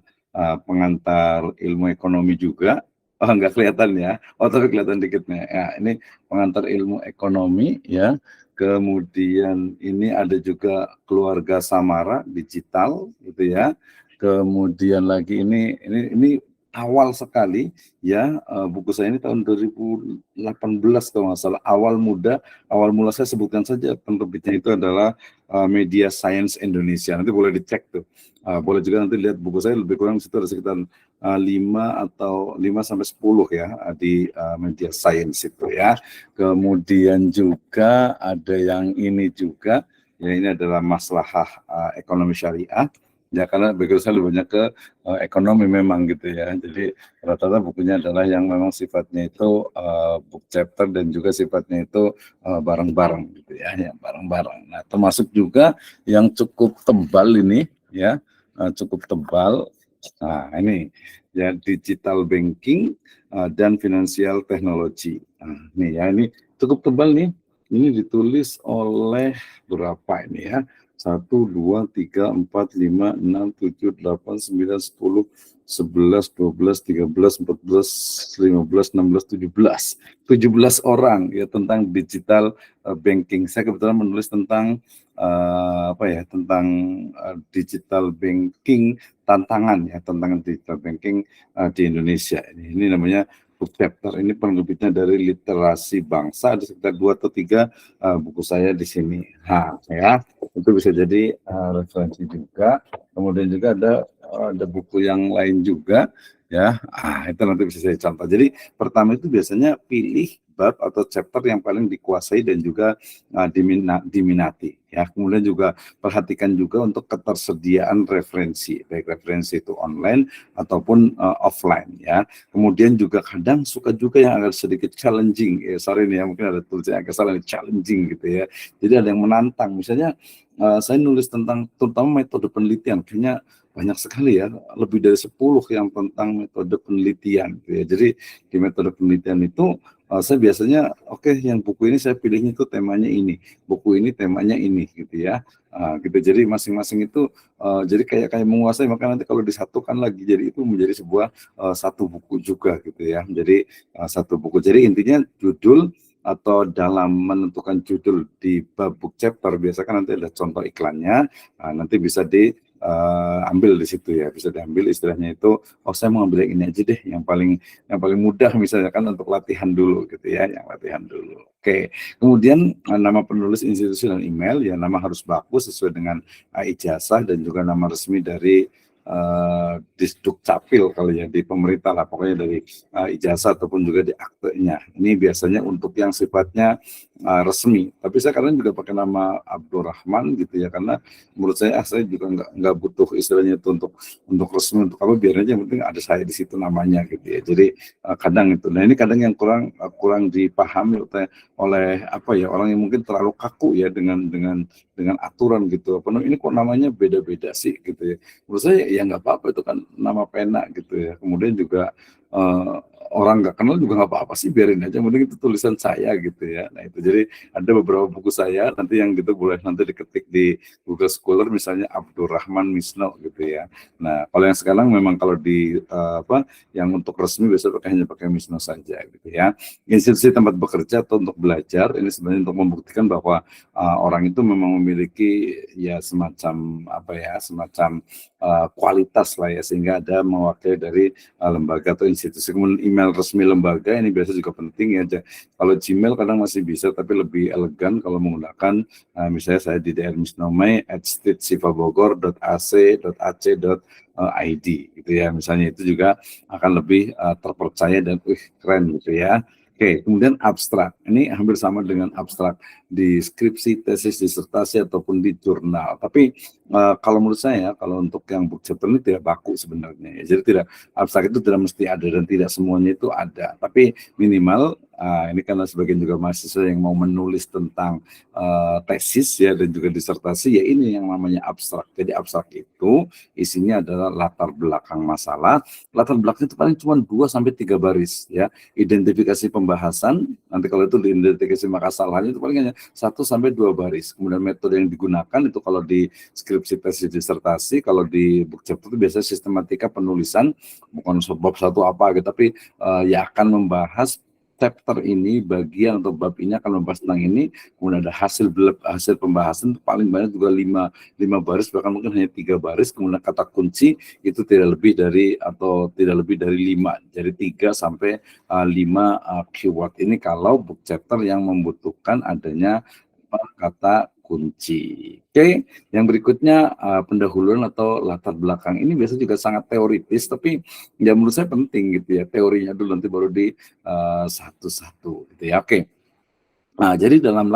pengantar ilmu ekonomi juga. Enggak kelihatan ya. Tapi kelihatan dikitnya. Ya, ini pengantar ilmu ekonomi ya. Kemudian ini ada juga keluarga Samara digital gitu ya. Kemudian lagi ini awal sekali ya, buku saya ini tahun 2018 kalau nggak salah, awal mula saya sebutkan saja penerbitnya itu adalah Media Science Indonesia. Nanti boleh dicek tuh. Boleh juga nanti lihat buku saya, lebih kurang situ ada sekitar 5 sampai 10 ya di Media Science itu ya. Kemudian juga ada yang ini juga ya, ini adalah maslahah ekonomi syariah. Ya karena background saya lebih banyak ke ekonomi memang gitu ya. Jadi rata-rata bukunya adalah yang memang sifatnya itu book chapter dan juga sifatnya itu bareng-bareng gitu ya, bareng-bareng. Nah, termasuk juga yang cukup tebal ini ya, cukup tebal. Nah, ini ya digital banking dan financial technology. Nah, ini ya, ini cukup tebal nih. Ini ditulis oleh berapa ini ya? 1, 2, 3, 4, 5, 6, 7, 8, 9, 10, 11, 12, 13, 14, 15, 16, 17. 17 orang ya tentang digital banking. Saya kebetulan menulis tentang tentang digital banking tantangan ya, tantangan digital banking di Indonesia. Ini namanya book chapter, ini penerbitnya dari Literasi Bangsa, ada sekitar 2 atau 3 buku saya di sini. Nah, ya, itu bisa jadi referensi juga. Kemudian juga ada buku yang lain juga, ya. Itu nanti bisa saya contoh. Jadi pertama itu biasanya pilih bab atau chapter yang paling dikuasai dan juga diminati. Ya, kemudian juga perhatikan juga untuk ketersediaan referensi, baik referensi itu online ataupun offline ya. Kemudian juga kadang suka juga yang agak sedikit challenging, sorry nih ya, mungkin ada tulisan agak salah, challenging gitu ya. Jadi ada yang menantang, misalnya saya nulis tentang terutama metode penelitian, kayaknya banyak sekali ya, lebih dari 10 yang tentang metode penelitian gitu ya. Jadi di metode penelitian itu saya biasanya yang buku ini saya pilihnya itu temanya ini, buku ini temanya ini gitu ya. Gitu. Jadi masing-masing itu jadi kayak menguasai, maka nanti kalau disatukan lagi jadi itu menjadi sebuah satu buku juga gitu ya. Jadi satu buku. Jadi intinya judul atau dalam menentukan judul di bab book chapter biasanya nanti ada contoh iklannya, nanti bisa diambil di situ ya, bisa diambil istilahnya itu, saya mau ambil yang ini aja deh, yang paling mudah misalnya kan untuk latihan dulu gitu ya, yang latihan dulu. Oke, kemudian nama penulis, institusi dan email ya, nama harus bagus sesuai dengan ijazah dan juga nama resmi dari Disduk Capil kali ya, di pemerintah lah, pokoknya dari ijazah ataupun juga di aktenya. Ini biasanya untuk yang sifatnya resmi. Tapi saya kadang juga pakai nama Abdurrahman gitu ya, karena menurut saya juga nggak butuh istilahnya itu untuk resmi, untuk apa, biar aja yang penting ada saya di situ namanya gitu ya. Jadi kadang itu. Nah ini kadang yang kurang dipahami oleh orang yang mungkin terlalu kaku ya dengan aturan gitu. Ini kok namanya beda-beda sih gitu ya. Menurut saya ya nggak apa-apa, itu kan nama pena gitu ya. Kemudian juga orang nggak kenal juga nggak apa-apa sih, biarin aja, mending itu tulisan saya gitu ya. Nah itu, jadi ada beberapa buku saya nanti yang gitu boleh nanti diketik di Google Scholar misalnya Abdurrahman Misno gitu ya. Nah kalau yang sekarang memang kalau di yang untuk resmi biasa hanya pakai Misno saja gitu ya. Institusi tempat bekerja atau untuk belajar, ini sebenarnya untuk membuktikan bahwa orang itu memang memiliki ya semacam kualitas lah ya, sehingga ada mewakili dari lembaga atau institusi. Kemudian email resmi lembaga ini biasa juga penting ya. Kalau Gmail kadang masih bisa, tapi lebih elegan kalau menggunakan misalnya saya di drmisnomai@sifabogor.ac.ac.id gitu ya, misalnya, itu juga akan lebih terpercaya dan keren gitu ya. Oke, kemudian abstrak. Ini hampir sama dengan abstrak di skripsi, tesis, disertasi, ataupun di jurnal. Tapi kalau menurut saya, kalau untuk yang book chapter ini tidak baku sebenarnya. Ya. Jadi abstrak itu tidak mesti ada dan tidak semuanya itu ada. Tapi minimal, ini karena sebagian juga mahasiswa yang mau menulis tentang tesis ya dan juga disertasi, ya ini yang namanya abstrak. Jadi abstrak itu isinya adalah latar belakang masalah. Latar belakang itu paling cuma 2-3 baris ya. Identifikasi pembahasan, nanti kalau itu diidentifikasi masalahnya itu paling hanya 1-2 baris. Kemudian metode yang digunakan itu kalau di skripsi, tesis, disertasi, kalau di book chapter itu biasanya sistematika penulisan, bukan bab satu apa gitu, tapi ya akan membahas chapter ini, bagian atau bab ini akan membahas tentang ini, kemudian ada hasil pembahasan paling banyak juga 5 baris, bahkan mungkin hanya 3 baris, kemudian kata kunci itu tidak lebih dari 5, jadi 3-5 keyword ini kalau book chapter yang membutuhkan adanya kata kunci. Oke, yang berikutnya pendahuluan atau latar belakang. Ini biasanya juga sangat teoritis, tapi ya menurut saya penting gitu ya, teorinya dulu nanti baru di satu-satu gitu ya. Oke. Nah, jadi dalam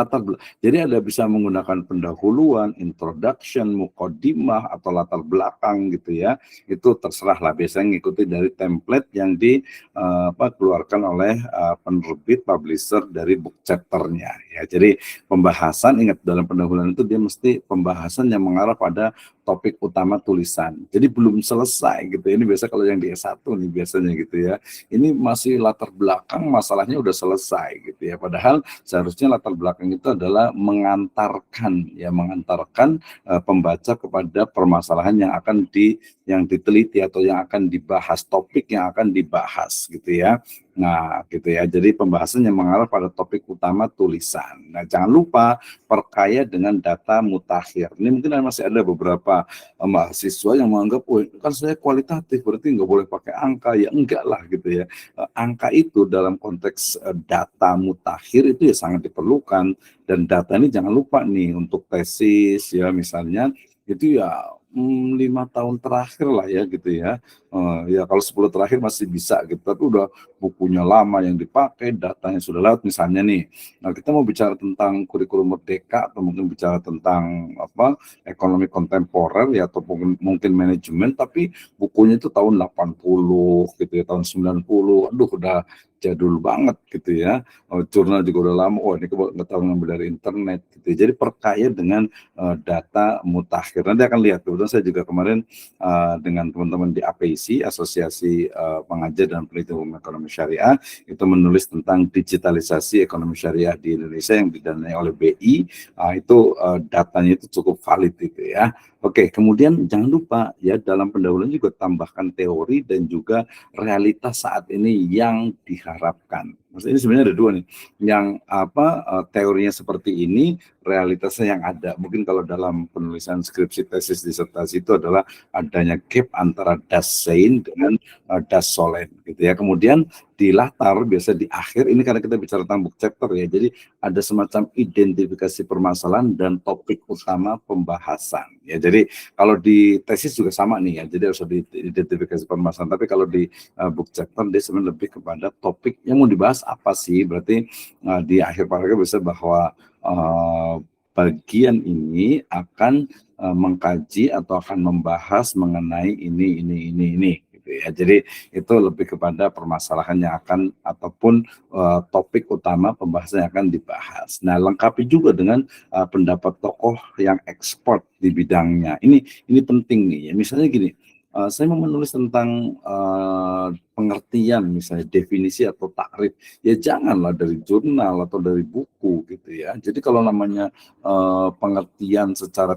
jadi ada bisa menggunakan pendahuluan, introduction, muqaddimah, atau latar belakang gitu ya. Itu terserah lah, biasanya ngikuti dari template yang dikeluarkan oleh penerbit, publisher dari book chapternya ya. Jadi pembahasan, ingat dalam pendahuluan itu dia mesti pembahasan yang mengarah pada topik utama tulisan. Jadi belum selesai gitu. Ini biasa kalau yang di S1 nih biasanya gitu ya. Ini masih latar belakang masalahnya udah selesai gitu ya. Padahal seharusnya latar belakang itu adalah mengantarkan pembaca kepada permasalahan yang diteliti atau yang akan dibahas, topik yang akan dibahas gitu ya. Nah, gitu ya. Jadi pembahasan yang mengarah pada topik utama tulisan. Nah, jangan lupa perkaya dengan data mutakhir. Ini mungkin masih ada beberapa mahasiswa yang menganggap, oh kan saya kualitatif, berarti nggak boleh pakai angka. Ya enggak lah gitu ya. Angka itu dalam konteks data mutakhir itu ya sangat diperlukan. Dan data ini jangan lupa nih untuk tesis ya misalnya, itu ya 5 tahun terakhir lah ya gitu ya. Ya kalau 10 terakhir masih bisa gitu, tapi udah bukunya lama yang dipakai, datanya sudah lewat misalnya nih. Nah, kita mau bicara tentang kurikulum merdeka atau mungkin bicara tentang ekonomi kontemporer ya atau mungkin manajemen, tapi bukunya itu tahun 80 gitu ya, tahun 90. Aduh, udah jadul banget gitu ya. Jurnal juga udah lama. Oh, ini nggak tahu ngambil dari internet gitu ya. Jadi perkaya dengan data mutakhir. Nanti akan lihat. Kebetulan saya juga kemarin dengan teman-teman di APIC, Asosiasi Pengajar dan Peneliti Hukum Ekonomi Syariah, itu menulis tentang digitalisasi ekonomi syariah di Indonesia yang didanai oleh BI. Itu datanya itu cukup valid itu ya. Oke, kemudian jangan lupa ya dalam pendahuluan juga tambahkan teori dan juga realitas saat ini yang diharapkan. Maksudnya ini sebenarnya ada dua nih, yang teorinya seperti ini, realitasnya yang ada. Mungkin kalau dalam penulisan skripsi, tesis, disertasi itu adalah adanya gap antara das Sein dengan das Sollen gitu ya. Kemudian di latar biasa di akhir ini karena kita bicara tentang book chapter ya, jadi ada semacam identifikasi permasalahan dan topik utama pembahasan ya. Jadi kalau di tesis juga sama nih ya, jadi harus ada identifikasi permasalahan, tapi kalau di book chapter dia sebenarnya lebih kepada topik yang mau dibahas apa sih. Berarti di akhir paragraf bisa bahwa bagian ini akan mengkaji atau akan membahas mengenai ini gitu ya. Jadi itu lebih kepada permasalahan yang akan ataupun topik utama pembahasan yang akan dibahas. Nah, lengkapi juga dengan pendapat tokoh yang ekspert di bidangnya. Ini penting nih ya. Misalnya gini, saya mau menulis tentang pengertian misalnya definisi atau takrif, ya janganlah dari jurnal atau dari buku gitu ya. Jadi kalau namanya pengertian secara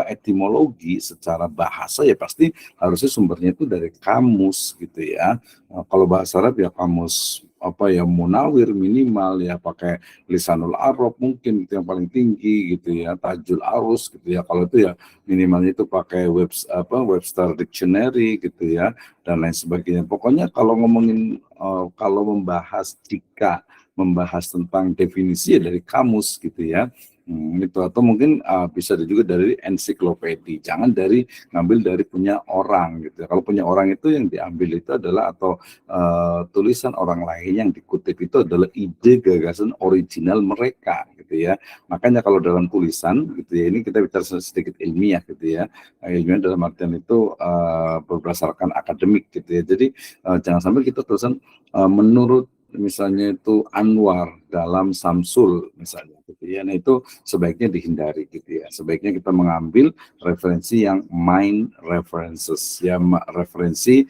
etimologi, secara bahasa ya pasti harusnya sumbernya itu dari kamus gitu ya. Kalau bahasa Arab ya kamus Munawir minimal ya, pakai Lisanul Arab mungkin itu yang paling tinggi gitu ya, Tajul Arus gitu ya. Kalau itu ya minimalnya itu pakai Webster Dictionary gitu ya, dan lain sebagainya. Pokoknya kalau ngomongin kalau membahas tentang definisi ya dari kamus gitu ya. Itu atau mungkin bisa juga dari ensiklopedia, jangan ngambil dari punya orang gitu. Kalau punya orang itu yang diambil itu adalah atau tulisan orang lain yang dikutip itu adalah ide gagasan original mereka gitu ya. Makanya kalau dalam tulisan gitu ya, ini kita bicara sedikit ilmiah gitu ya. Ilmiah dalam artian itu berdasarkan akademik gitu ya. Jadi jangan sampai kita tulisan menurut misalnya itu Anwar dalam Samsul misalnya gitu ya. Nah, itu sebaiknya dihindari gitu ya. Sebaiknya kita mengambil referensi yang main references ya, referensi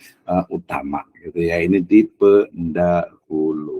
utama gitu ya. Ini di pendahuluan.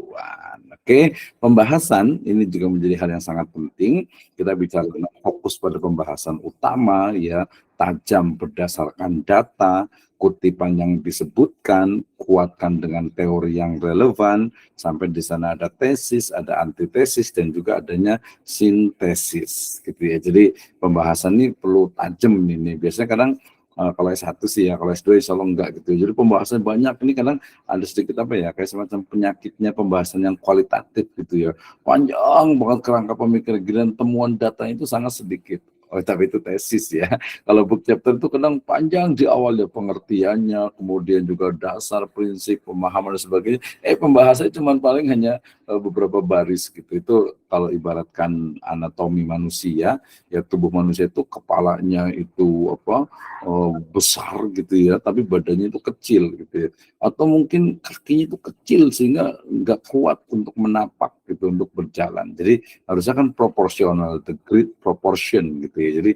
Oke, pembahasan ini juga menjadi hal yang sangat penting. Kita bicara tentang fokus pada pembahasan utama ya, tajam berdasarkan data, kutipan yang disebutkan, kuatkan dengan teori yang relevan, sampai di sana ada tesis, ada antitesis, dan juga adanya sintesis gitu ya. Jadi pembahasan ini perlu tajam ini. Biasanya kadang kalau S1 sih ya, kalau S2 insya Allah enggak gitu. Jadi pembahasan banyak ini kadang ada sedikit kayak semacam penyakitnya pembahasan yang kualitatif gitu ya. Panjang banget kerangka pemikiran, temuan datanya itu sangat sedikit. Tapi itu tesis ya. Kalau book chapter itu kadang panjang di awal ya pengertiannya, kemudian juga dasar, prinsip, pemahaman dan sebagainya. Pembahasannya cuma paling hanya beberapa baris gitu. Itu kalau ibaratkan anatomi manusia, ya tubuh manusia itu kepalanya itu besar gitu ya, tapi badannya itu kecil gitu ya. Atau mungkin kakinya itu kecil sehingga nggak kuat untuk menapak itu untuk berjalan. Jadi harusnya kan proporsional, the great proportion gitu ya. Jadi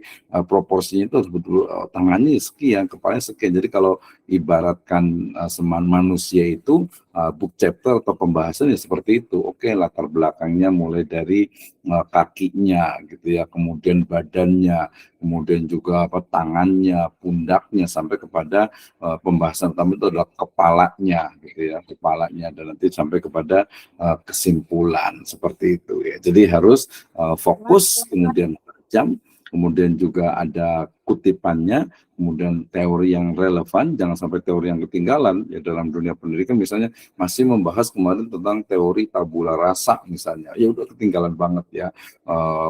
proporsinya itu harus betul tangannya sekian, kepalanya sekian. Jadi kalau ibaratkan seman manusia itu book chapter atau pembahasan ya seperti itu. Oke, latar belakangnya mulai dari kakinya gitu ya, kemudian badannya, kemudian juga tangannya, pundaknya sampai kepada pembahasan utama itu adalah kepalanya gitu ya, kepalanya dan nanti sampai kepada kesimpulan seperti itu ya. Jadi harus fokus, kemudian tajam, kemudian juga ada kutipannya, kemudian teori yang relevan, jangan sampai teori yang ketinggalan ya. Dalam dunia pendidikan misalnya masih membahas kemarin tentang teori tabula rasa misalnya, ya udah ketinggalan banget ya.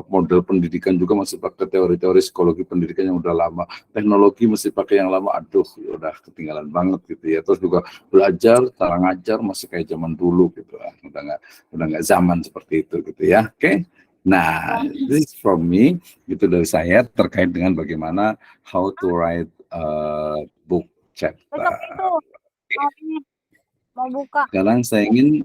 Model pendidikan juga masih pakai teori-teori psikologi pendidikan yang udah lama, teknologi masih pakai yang lama, aduh ya udah ketinggalan banget gitu ya. Terus juga belajar, cara ngajar masih kayak zaman dulu gitu ya, udah nggak zaman seperti itu gitu ya. Oke. Nah, this is from me, itu dari saya terkait dengan bagaimana how to write book chapter. Mau buka. Sekarang saya ingin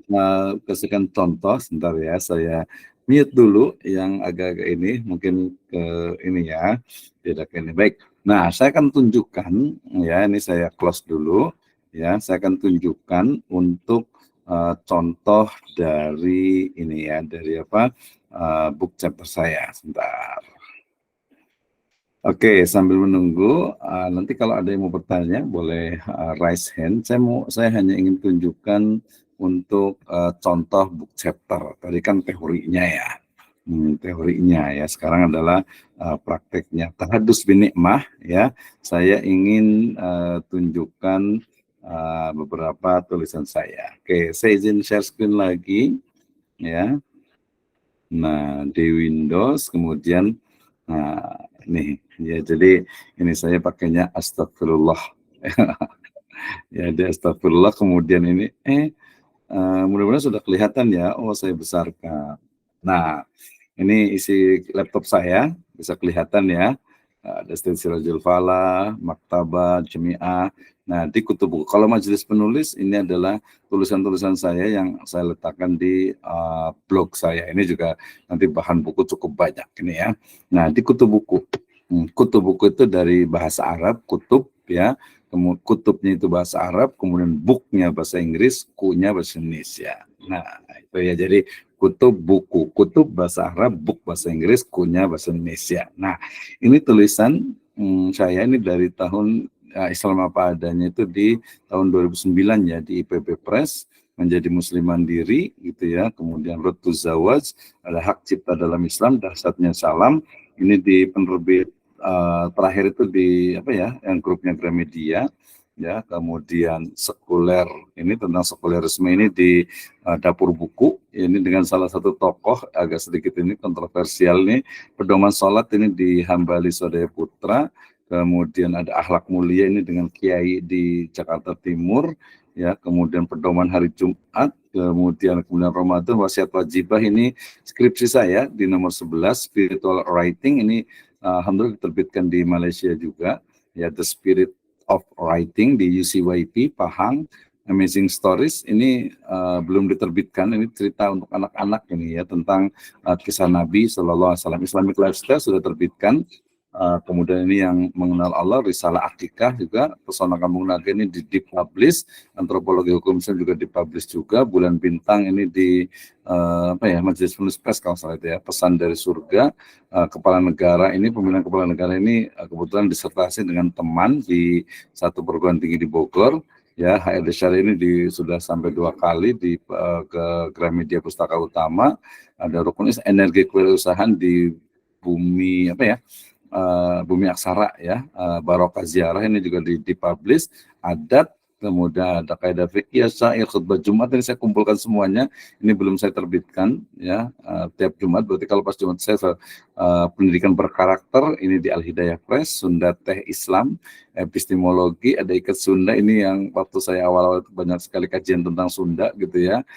kasihkan contoh, sebentar ya, saya mute dulu yang agak-agak ini, mungkin ke ini ya, tidak ke ini. Baik, nah saya akan tunjukkan, ya ini saya close dulu, ya, saya akan tunjukkan untuk contoh dari ini ya, dari apa, book chapter saya, sebentar. Oke, sambil menunggu, nanti kalau ada yang mau bertanya boleh raise hand. Saya hanya ingin tunjukkan untuk contoh book chapter. Tadi kan teorinya ya, teorinya ya. Sekarang adalah prakteknya. Tahadus binikmah ya. Saya ingin tunjukkan beberapa tulisan saya. Oke, saya izin share screen lagi ya. Nah, di Windows kemudian nih ya, jadi ini saya pakainya astagfirullah. Ya, di astagfirullah, kemudian ini mudah-mudahan sudah kelihatan ya. Oh, saya besarkan. Nah, ini isi laptop saya, bisa kelihatan ya. Ada Sirajul Falah, Maktabat, Jami'ah. Nah, di kutub buku. Kalau majelis penulis, ini adalah tulisan-tulisan saya yang saya letakkan di blog saya. Ini juga nanti bahan buku cukup banyak ini ya. Nah, di kutub buku. Kutub buku itu dari bahasa Arab, kutub ya. Kemudian kutubnya itu bahasa Arab, kemudian booknya bahasa Inggris, kunya bahasa Indonesia. Nah, itu ya. Jadi kutub buku, kutub bahasa Arab, book bahasa Inggris, kunya bahasa Indonesia. Nah, ini tulisan saya ini dari tahun Islam apa adanya itu di tahun 2009 ya, di IPB Press, menjadi muslim mandiri gitu ya. Kemudian Road to Zawaj, ada hak cipta dalam Islam, dahsyatnya salam. Ini di penerbit terakhir itu di apa ya, yang grupnya Gramedia ya. Kemudian sekuler, ini tentang sekulerisme ini di dapur buku, ini dengan salah satu tokoh agak sedikit ini kontroversial nih, pedoman sholat ini di Hambali Sodaya Putra. Kemudian ada akhlak mulia ini dengan kiai di Jakarta Timur ya. Kemudian pedoman hari Jumat, kemudian Ramadan, wasiat wajibah, ini skripsi saya di nomor 11, spiritual writing, ini alhamdulillah diterbitkan di Malaysia juga ya. The Spirit of Writing di UCYP Pahang. Amazing Stories ini belum diterbitkan, ini cerita untuk anak-anak ini ya, tentang kisah Nabi SAW. Islamic Lifestyle sudah terbitkan. Kemudian ini yang mengenal Allah, Risalah Akikah juga, Pesona Kampung Naga ini dipublish, Antropologi Hukum Islam juga dipublish juga, Bulan Bintang ini di Majelis Penulis Pers kalau salah itu ya, Pesan dari Surga, Kepala Negara ini, pemilihan Kepala Negara ini kebetulan disertasi dengan teman di satu perguruan tinggi di Bogor. Ya, HRD Syariah ini sudah sampai 2 kali ke Gramedia Pustaka Utama. Ada rukun energi kewirausahaan di Bumi Bumi Aksara ya, Barokah Ziarah ini juga dipublish, adat, kemudian ada kaidah fikih, syair, khutbah Jumat, ini saya kumpulkan semuanya, ini belum saya terbitkan ya, tiap Jumat, berarti kalau pas Jumat saya pendidikan berkarakter, ini di Al Hidayah Press, Sunda Teh Islam, epistemologi, ada ikat Sunda, ini yang waktu saya awal-awal banyak sekali kajian tentang Sunda gitu ya,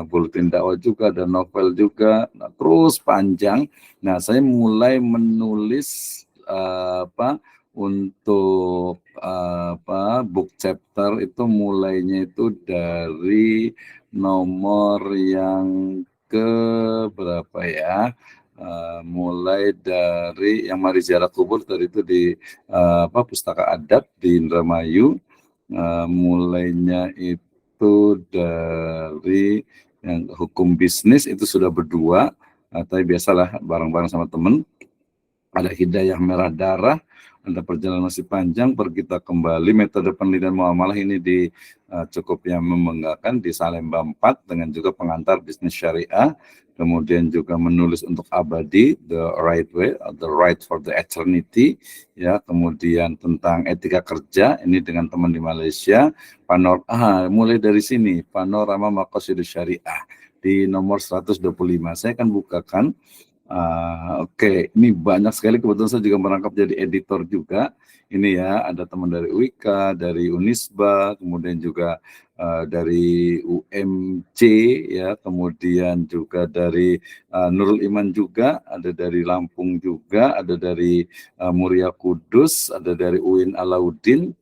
buletin dakwah juga, ada novel juga, nah, terus panjang. Nah, saya mulai menulis untuk book chapter itu mulainya itu dari nomor yang ke berapa ya? Mulai dari yang mari ziarah kubur tadi itu di Pustaka Adat di Indramayu, mulainya itu dari yang hukum bisnis itu sudah berdua, tapi biasalah bareng-bareng sama temen. Ada hidayah merah darah, ada perjalanan masih panjang, pergi kita kembali, metode penelitian muamalah ini cukup yang membanggakan di Salemba 4 dengan juga pengantar bisnis syariah, kemudian juga menulis untuk abadi, the right way, the right for the eternity, ya, kemudian tentang etika kerja, ini dengan teman di Malaysia, mulai dari sini, panorama maqasidus syariah, di nomor 125, saya akan bukakan. Oke, ini banyak sekali, kebetulan saya juga merangkap jadi editor juga. Ini ya, ada teman dari UIK, dari Unisba, kemudian juga dari UMC, ya, kemudian juga dari Nurul Iman juga, ada dari Lampung juga, ada dari Muria Kudus, ada dari UIN Alauddin.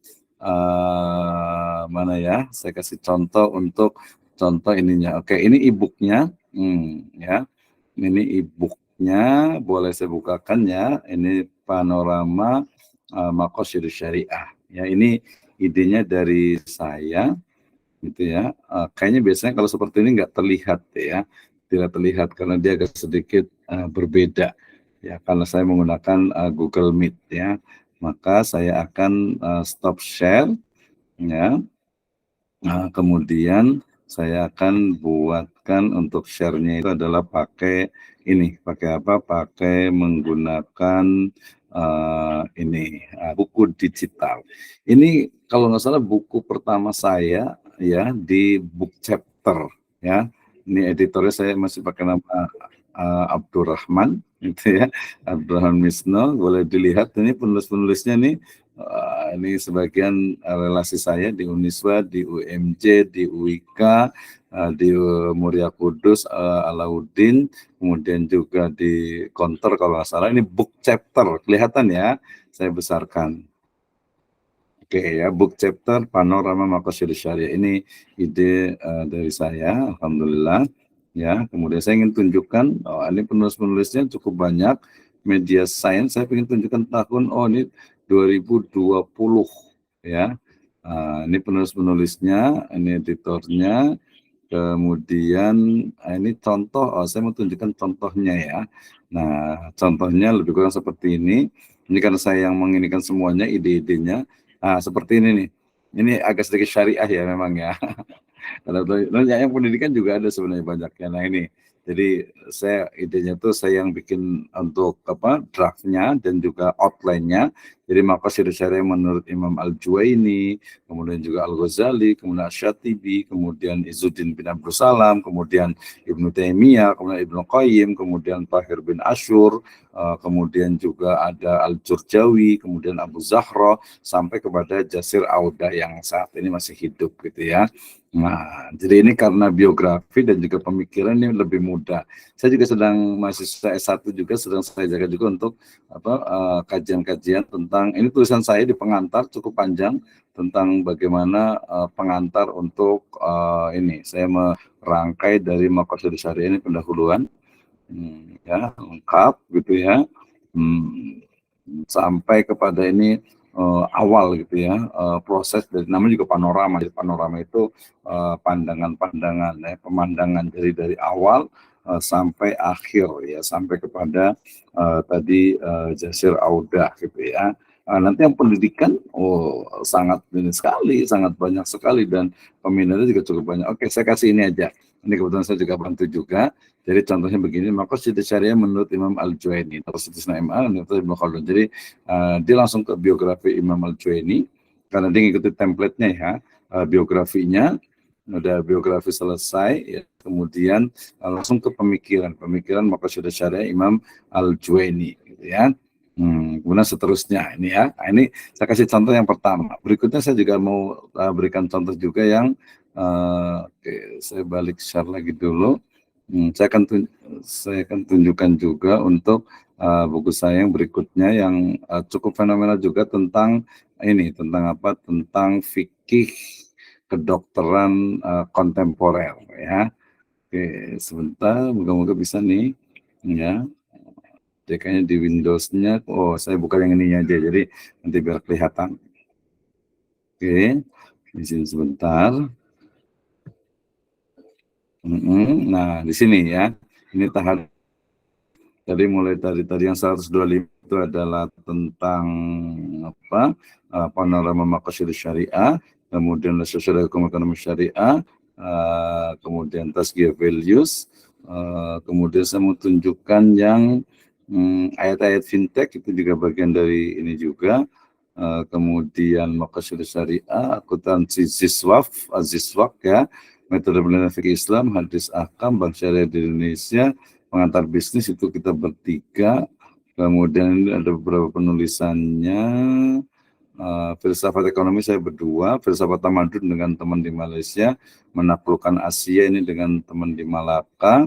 Mana ya? Saya kasih contoh untuk contoh ininya. Oke, ini e-booknya, ya. Ini e-booknya, boleh saya bukakan ya. Ini panorama maqasidus syariah. Ya, ini idenya dari saya, gitu ya. Kayaknya biasanya kalau seperti ini nggak terlihat ya, tidak terlihat karena dia agak sedikit berbeda. Ya, karena saya menggunakan Google Meet ya. Maka saya akan stop share, ya. Kemudian saya akan buatkan untuk share-nya itu adalah pakai ini, pakai apa? Pakai menggunakan buku digital. Ini kalau nggak salah buku pertama saya ya di book chapter ya. Ini editornya saya masih pakai nama Abdurrahman, gitu ya, Abdurrahman Misno. Boleh dilihat ini penulis-penulisnya nih. Ini sebagian relasi saya di Uniswa, di UMJ, di UIK, di Muria Kudus, Alauddin, kemudian juga di Konter kalau nggak salah. Ini book chapter, kelihatan ya, saya besarkan. Oke ya, book chapter panorama maqasidus syariah, ini ide dari saya, alhamdulillah. Ya, kemudian saya ingin tunjukkan, ini penulis-penulisnya cukup banyak. Media Science, saya ingin tunjukkan tahun, ini 2020 ya. Ini penulis-penulisnya, ini editornya, kemudian ini contoh, saya mau tunjukkan contohnya ya. Nah, contohnya lebih kurang seperti ini. Ini karena saya yang menginikan semuanya, ide-idenya. Seperti ini nih. Ini agak sedikit syariah ya memang ya. Kalau yang pendidikan juga ada sebenarnya banyaknya. Nah ini, jadi idenya tuh saya yang bikin untuk draftnya dan juga outline-nya. Jadi maqasidus syariah menurut Imam Al-Juwaini, kemudian juga Al-Ghazali, kemudian Asy-Syatibi, kemudian Izzuddin bin Abdul Salam, kemudian Ibnu Taimiyah, kemudian Ibnu Qayyim, kemudian Tahir bin Asyur, kemudian juga ada Al-Jurjawi, kemudian Abu Zahra, sampai kepada Jasir Auda yang saat ini masih hidup gitu ya. Nah, jadi ini karena biografi dan juga pemikiran ini lebih mudah. Saya juga sedang mahasiswa S1 juga, sedang saya jaga juga untuk kajian-kajian tentang, ini tulisan saya di pengantar cukup panjang tentang bagaimana pengantar untuk ini. Saya merangkai dari maqasidus syariah ini pendahuluan, ya, lengkap gitu ya, sampai kepada ini awal gitu ya, proses dari namanya juga panorama. Jadi panorama itu pandangan-pandangan ya, pemandangan dari awal sampai akhir ya, sampai kepada tadi Jasir Auda gitu ya. Nanti yang pendidikan sangat ini sekali, sangat banyak sekali, dan peminatnya juga cukup banyak. Oke, saya kasih ini aja. Ini kebetulan saya juga bantu juga. Jadi contohnya begini, maqasidus syariah menurut Imam Al-Juwaini, terus itu MA, menurut Ibnu Khaldun. Jadi dia langsung ke biografi Imam Al-Juwaini, karena dia ngikuti template-nya ya, biografinya, udah biografi selesai, ya, kemudian langsung ke pemikiran maqasidus syariah Imam Al-Juwaini, gitu ya. Kemudian seterusnya ini ya. Ini saya kasih contoh yang pertama. Berikutnya saya juga mau berikan contoh juga yang oke, saya balik share lagi dulu. Saya akan tunjukkan juga untuk buku saya yang berikutnya yang cukup fenomenal juga tentang ini, tentang apa? Tentang fikih kedokteran kontemporer ya. Oke, sebentar, moga-moga bisa nih, ya. Kayaknya di Windows-nya, oh saya buka yang ininya aja, jadi nanti biar kelihatan. Oke, di sini sebentar. Nah, di sini ya, ini tahap. Jadi mulai dari tadi yang 125 itu adalah tentang apa, panorama maqasid syariah, kemudian sosial ekonomi syariah, kemudian tazkiyah values, kemudian saya mau tunjukkan yang ayat-ayat fintech itu juga bagian dari ini juga. Kemudian maqasid syariah, akuntansi ziswaf ya, metode penelitian fikih Islam, hadis ahkam, bank syariah di Indonesia, pengantar bisnis itu kita bertiga. Kemudian ini ada beberapa penulisannya. Filsafat ekonomi saya berdua, filsafat tamadun dengan teman di Malaysia, menaklukkan Asia ini dengan teman di Malaka.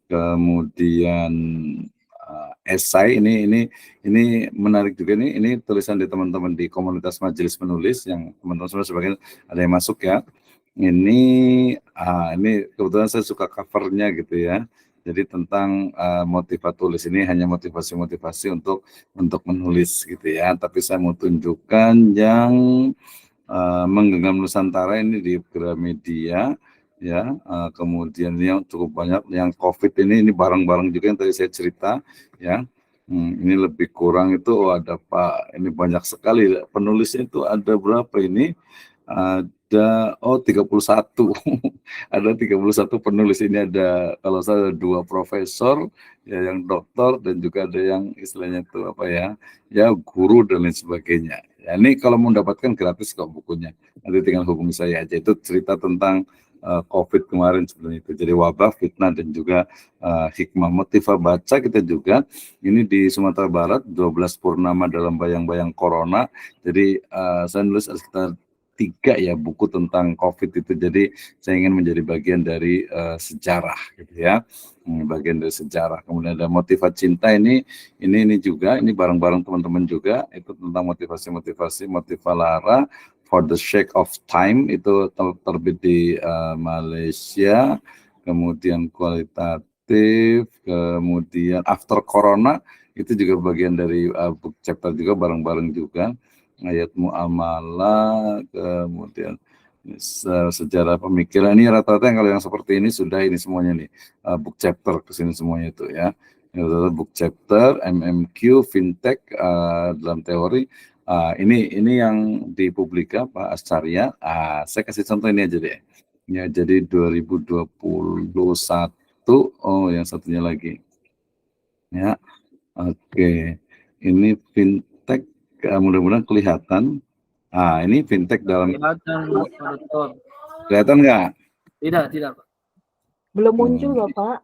Kemudian esai ini menarik juga nih, ini tulisan di teman-teman di komunitas majelis penulis yang teman-teman semua sebagian ada yang masuk ya. Ini kebetulan saya suka covernya gitu ya. Jadi tentang motivasi tulis ini hanya motivasi-motivasi untuk menulis gitu ya. Tapi saya mau tunjukkan yang menggenggam Nusantara ini di Gramedia ya. Kemudian yang cukup banyak yang COVID ini barang-barang juga yang tadi saya cerita ya. Ini lebih kurang itu ada Pak, ini banyak sekali penulisnya itu ada berapa ini? Ada 31. Ada 31 penulis ini, ada kalau saya ada 2 profesor ya yang doktor dan juga ada yang istilahnya itu apa ya guru dan lain sebagainya. Ya, ini kalau mau mendapatkan gratis kok bukunya. Nanti tinggal hubungi saya aja. Itu cerita tentang COVID kemarin sebenarnya itu. Jadi wabah, fitnah dan juga hikmah. Motiva baca kita juga. Ini di Sumatera Barat 12 purnama dalam bayang-bayang corona. Jadi saya nulis sekitar 3 ya buku tentang COVID itu. Jadi saya ingin menjadi bagian dari sejarah gitu ya. Bagian dari sejarah. Kemudian ada motiva cinta ini juga, ini bareng-bareng teman-teman juga, itu tentang motivasi motiva lara for the sake of time, itu terbit di Malaysia. Kemudian kualitatif, kemudian after corona itu juga bagian dari book chapter juga, bareng-bareng juga. Ayat muamalah, kemudian sejarah pemikiran, ini rata-rata yang kalau yang seperti ini sudah ini semuanya nih book chapter kesini semuanya itu ya. Book chapter, MMQ, fintech dalam teori. Ini yang di Publika Pak Ascarya. Saya kasih contoh ini aja deh. Ya, jadi 2021, oh yang satunya lagi. Ya, oke. Ini fintech, mudah-mudahan kelihatan. Ini fintech dalam. Kelihatan nggak? Tidak, Pak. Belum muncul, Bapak.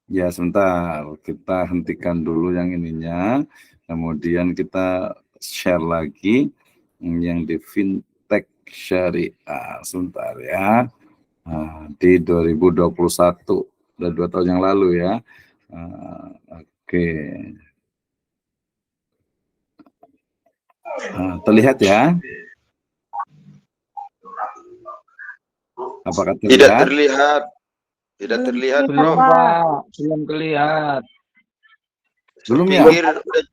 Ya, sebentar. Kita hentikan dulu yang ininya. Kemudian kita share lagi yang di fintech syariah. Sebentar ya. Di 2021. Udah 2 tahun yang lalu ya. Oke. Terlihat ya? Apakah terlihat? Tidak terlihat. Tidak terlihat. Belum, Pak. Belum terlihat. Belum ya? Pinggir udah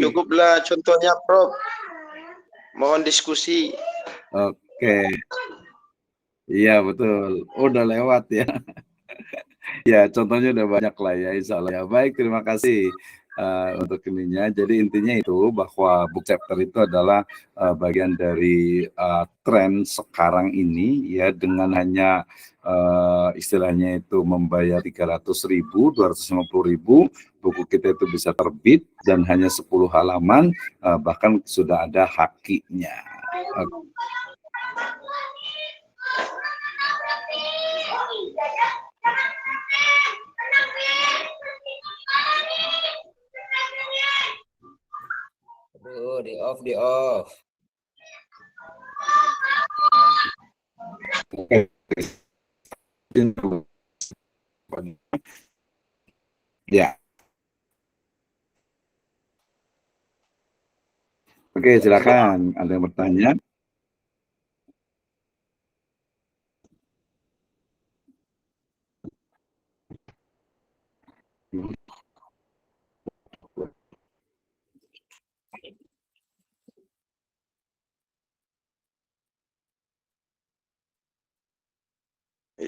cukuplah contohnya, Prof. Mohon diskusi. Oke. Iya, betul. Udah lewat ya. Ya, contohnya udah banyak lah ya, insya Allah. Ya, baik, terima kasih untuk ininya. Jadi intinya itu bahwa book chapter itu adalah bagian dari tren sekarang ini ya, dengan hanya istilahnya itu membayar 300.000, 250.000, buku kita itu bisa terbit dan hanya 10 halaman, bahkan sudah ada hakinya. Di off. Ya. Oke, silakan. Ada yang bertanya?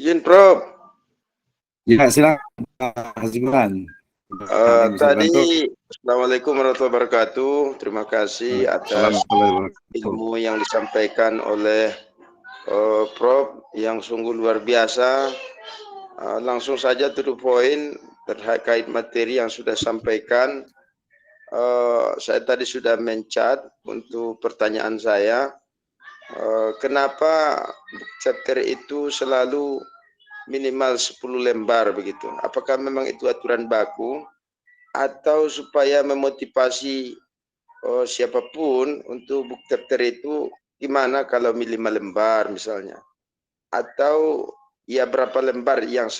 Izin, Prof. Ya, silakan Pak Hasibuan. Tadi, Assalamualaikum warahmatullahi wabarakatuh. Terima kasih atas ilmu yang disampaikan oleh Prof yang sungguh luar biasa. Langsung saja to the point terkait materi yang sudah sampaikan. Saya tadi sudah mencat untuk pertanyaan saya. Kenapa chapter itu selalu minimal 10 lembar begitu? Apakah memang itu aturan baku atau supaya memotivasi siapapun untuk book chapter itu gimana kalau 5 lembar misalnya? Atau ya berapa lembar yang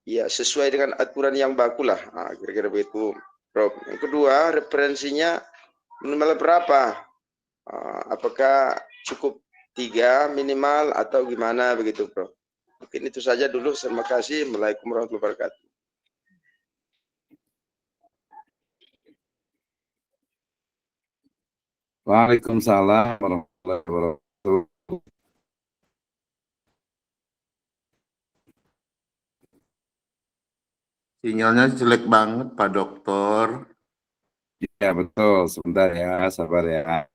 ya sesuai dengan aturan yang baku lah. Kira-kira begitu, Prof. Yang kedua, referensinya minimal berapa? Apakah cukup 3 minimal atau gimana begitu, Prof? Mungkin itu saja dulu. Terima kasih. Assalamualaikum warahmatullahi wabarakatuh. Waalaikumsalam warahmatullahi wabarakatuh. Sinyalnya jelek banget, Pak Dokter. Ya, betul. Sebentar ya, sabar ya.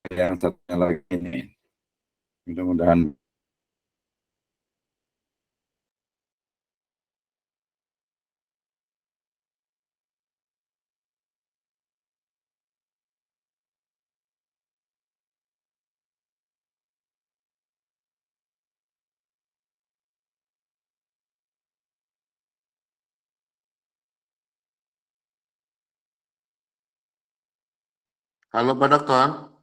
Yang satunya lagi ini. Mudah-mudahan. Halo, Pak Dokter.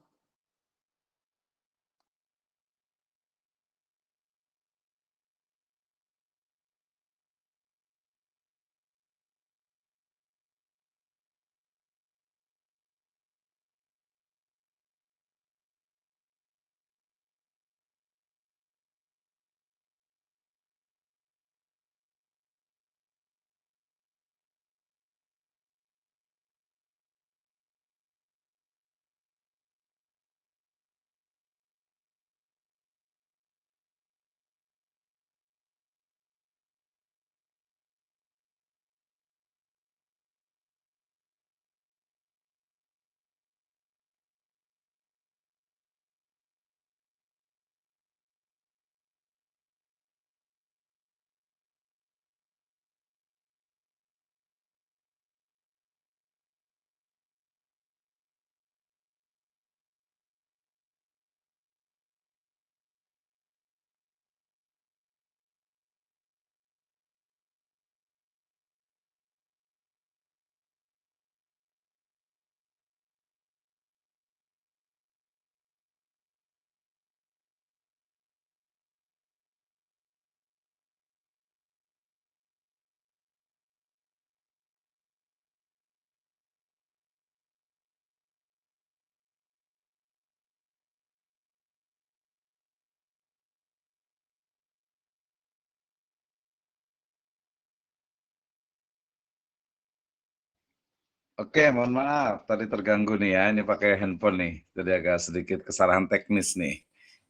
Oke, mohon maaf. Tadi terganggu nih ya. Ini pakai handphone nih. Jadi agak sedikit kesalahan teknis nih.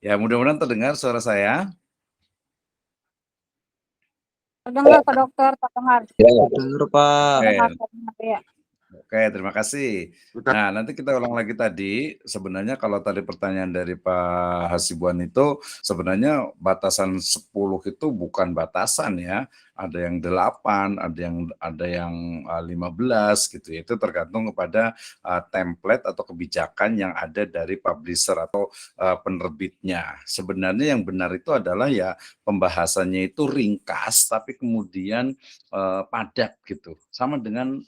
Ya, mudah-mudahan terdengar suara saya. Terdengar Pak Dokter, terdengar. Dengar, Pak. Terdengar, ya. Oke, terima kasih. Nah, nanti kita ulang lagi tadi. Sebenarnya kalau tadi pertanyaan dari Pak Hasibuan itu, sebenarnya batasan 10 itu bukan batasan ya. Ada yang 8, ada yang 15 gitu ya. Itu tergantung kepada template atau kebijakan yang ada dari publisher atau penerbitnya. Sebenarnya yang benar itu adalah ya pembahasannya itu ringkas tapi kemudian padat gitu. Sama dengan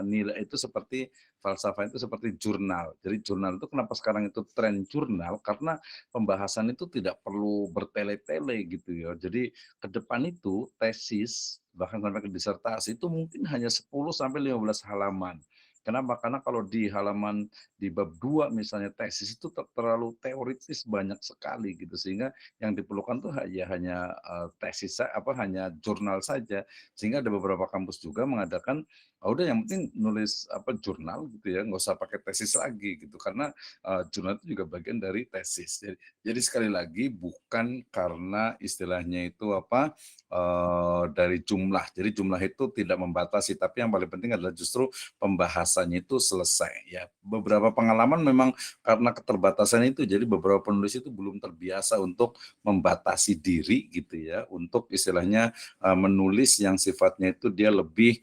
nilai itu seperti falsafah itu seperti jurnal. Jadi jurnal itu kenapa sekarang itu tren jurnal? Karena pembahasan itu tidak perlu bertele-tele gitu ya. Jadi ke depan itu tesis bahkan sampai ke disertasi itu mungkin hanya 10 sampai 15 halaman. Kenapa? Karena kalau di halaman di bab 2 misalnya tesis itu terlalu teoritis banyak sekali gitu, sehingga yang diperlukan tuh hanya tesis hanya jurnal saja. Sehingga ada beberapa kampus juga mengadakan udah yang penting nulis jurnal gitu ya, nggak usah pakai tesis lagi gitu, karena jurnal itu juga bagian dari tesis. Jadi sekali lagi bukan karena istilahnya itu dari jumlah. Jadi jumlah itu tidak membatasi, tapi yang paling penting adalah justru pembahasannya itu selesai ya. Beberapa pengalaman memang karena keterbatasan itu, jadi beberapa penulis itu belum terbiasa untuk membatasi diri gitu ya, untuk istilahnya menulis yang sifatnya itu dia lebih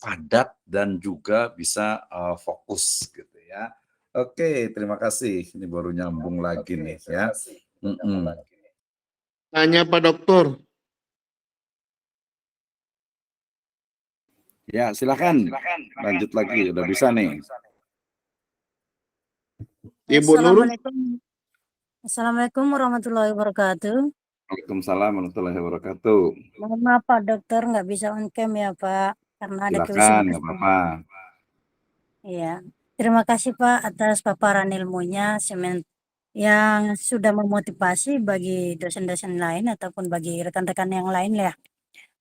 padat dan juga bisa fokus gitu ya. Oke, terima kasih. Ini baru nyambung lagi nih ya. Tanya Pak Dokter. Ya, silakan. Lanjut lagi, udah bisa nih. Ibu Nurul. Assalamualaikum warahmatullahi wabarakatuh. Waalaikumsalam warahmatullahi wabarakatuh. Mohon maaf Pak Dokter, nggak bisa on cam ya Pak, karena ada Silakan, kesibukan. nggak apa-apa. Iya, terima kasih Pak atas paparan ilmunya yang sudah memotivasi bagi dosen-dosen lain ataupun bagi rekan-rekan yang lain ya,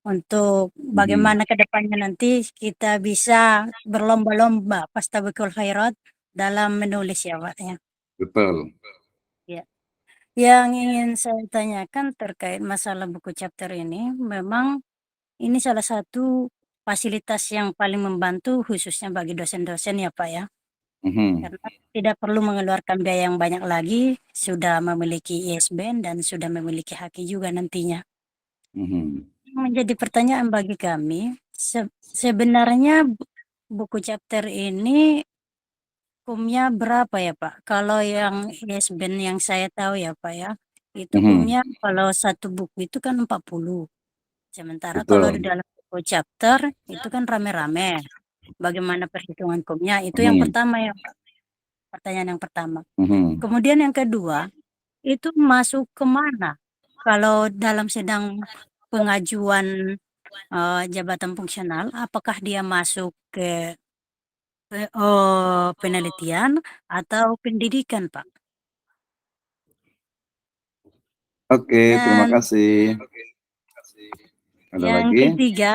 untuk bagaimana ke depannya nanti kita bisa berlomba-lomba fastabiqul khairat dalam menulis ya Pak ya. Betul. Ya. Yang ingin saya tanyakan terkait masalah buku chapter ini, memang ini salah satu fasilitas yang paling membantu khususnya bagi dosen-dosen ya Pak ya. Karena tidak perlu mengeluarkan biaya yang banyak lagi, sudah memiliki ISBN dan sudah memiliki HQ juga nantinya. Menjadi pertanyaan bagi kami, sebenarnya buku chapter ini kumnya berapa ya Pak? Kalau yang ISBN yang saya tahu ya Pak ya, itu kumnya kalau satu buku itu kan 40. Sementara kalau di dalam buku chapter itu kan rame-rame. Bagaimana perhitungan kumnya? Itu yang pertama ya Pak. Pertanyaan yang pertama. Kemudian yang kedua, itu masuk kemana? Kalau dalam sedang pengajuan jabatan fungsional, apakah dia masuk ke penelitian atau pendidikan, Pak? Oke, terima kasih. Ada Yang lagi? ketiga,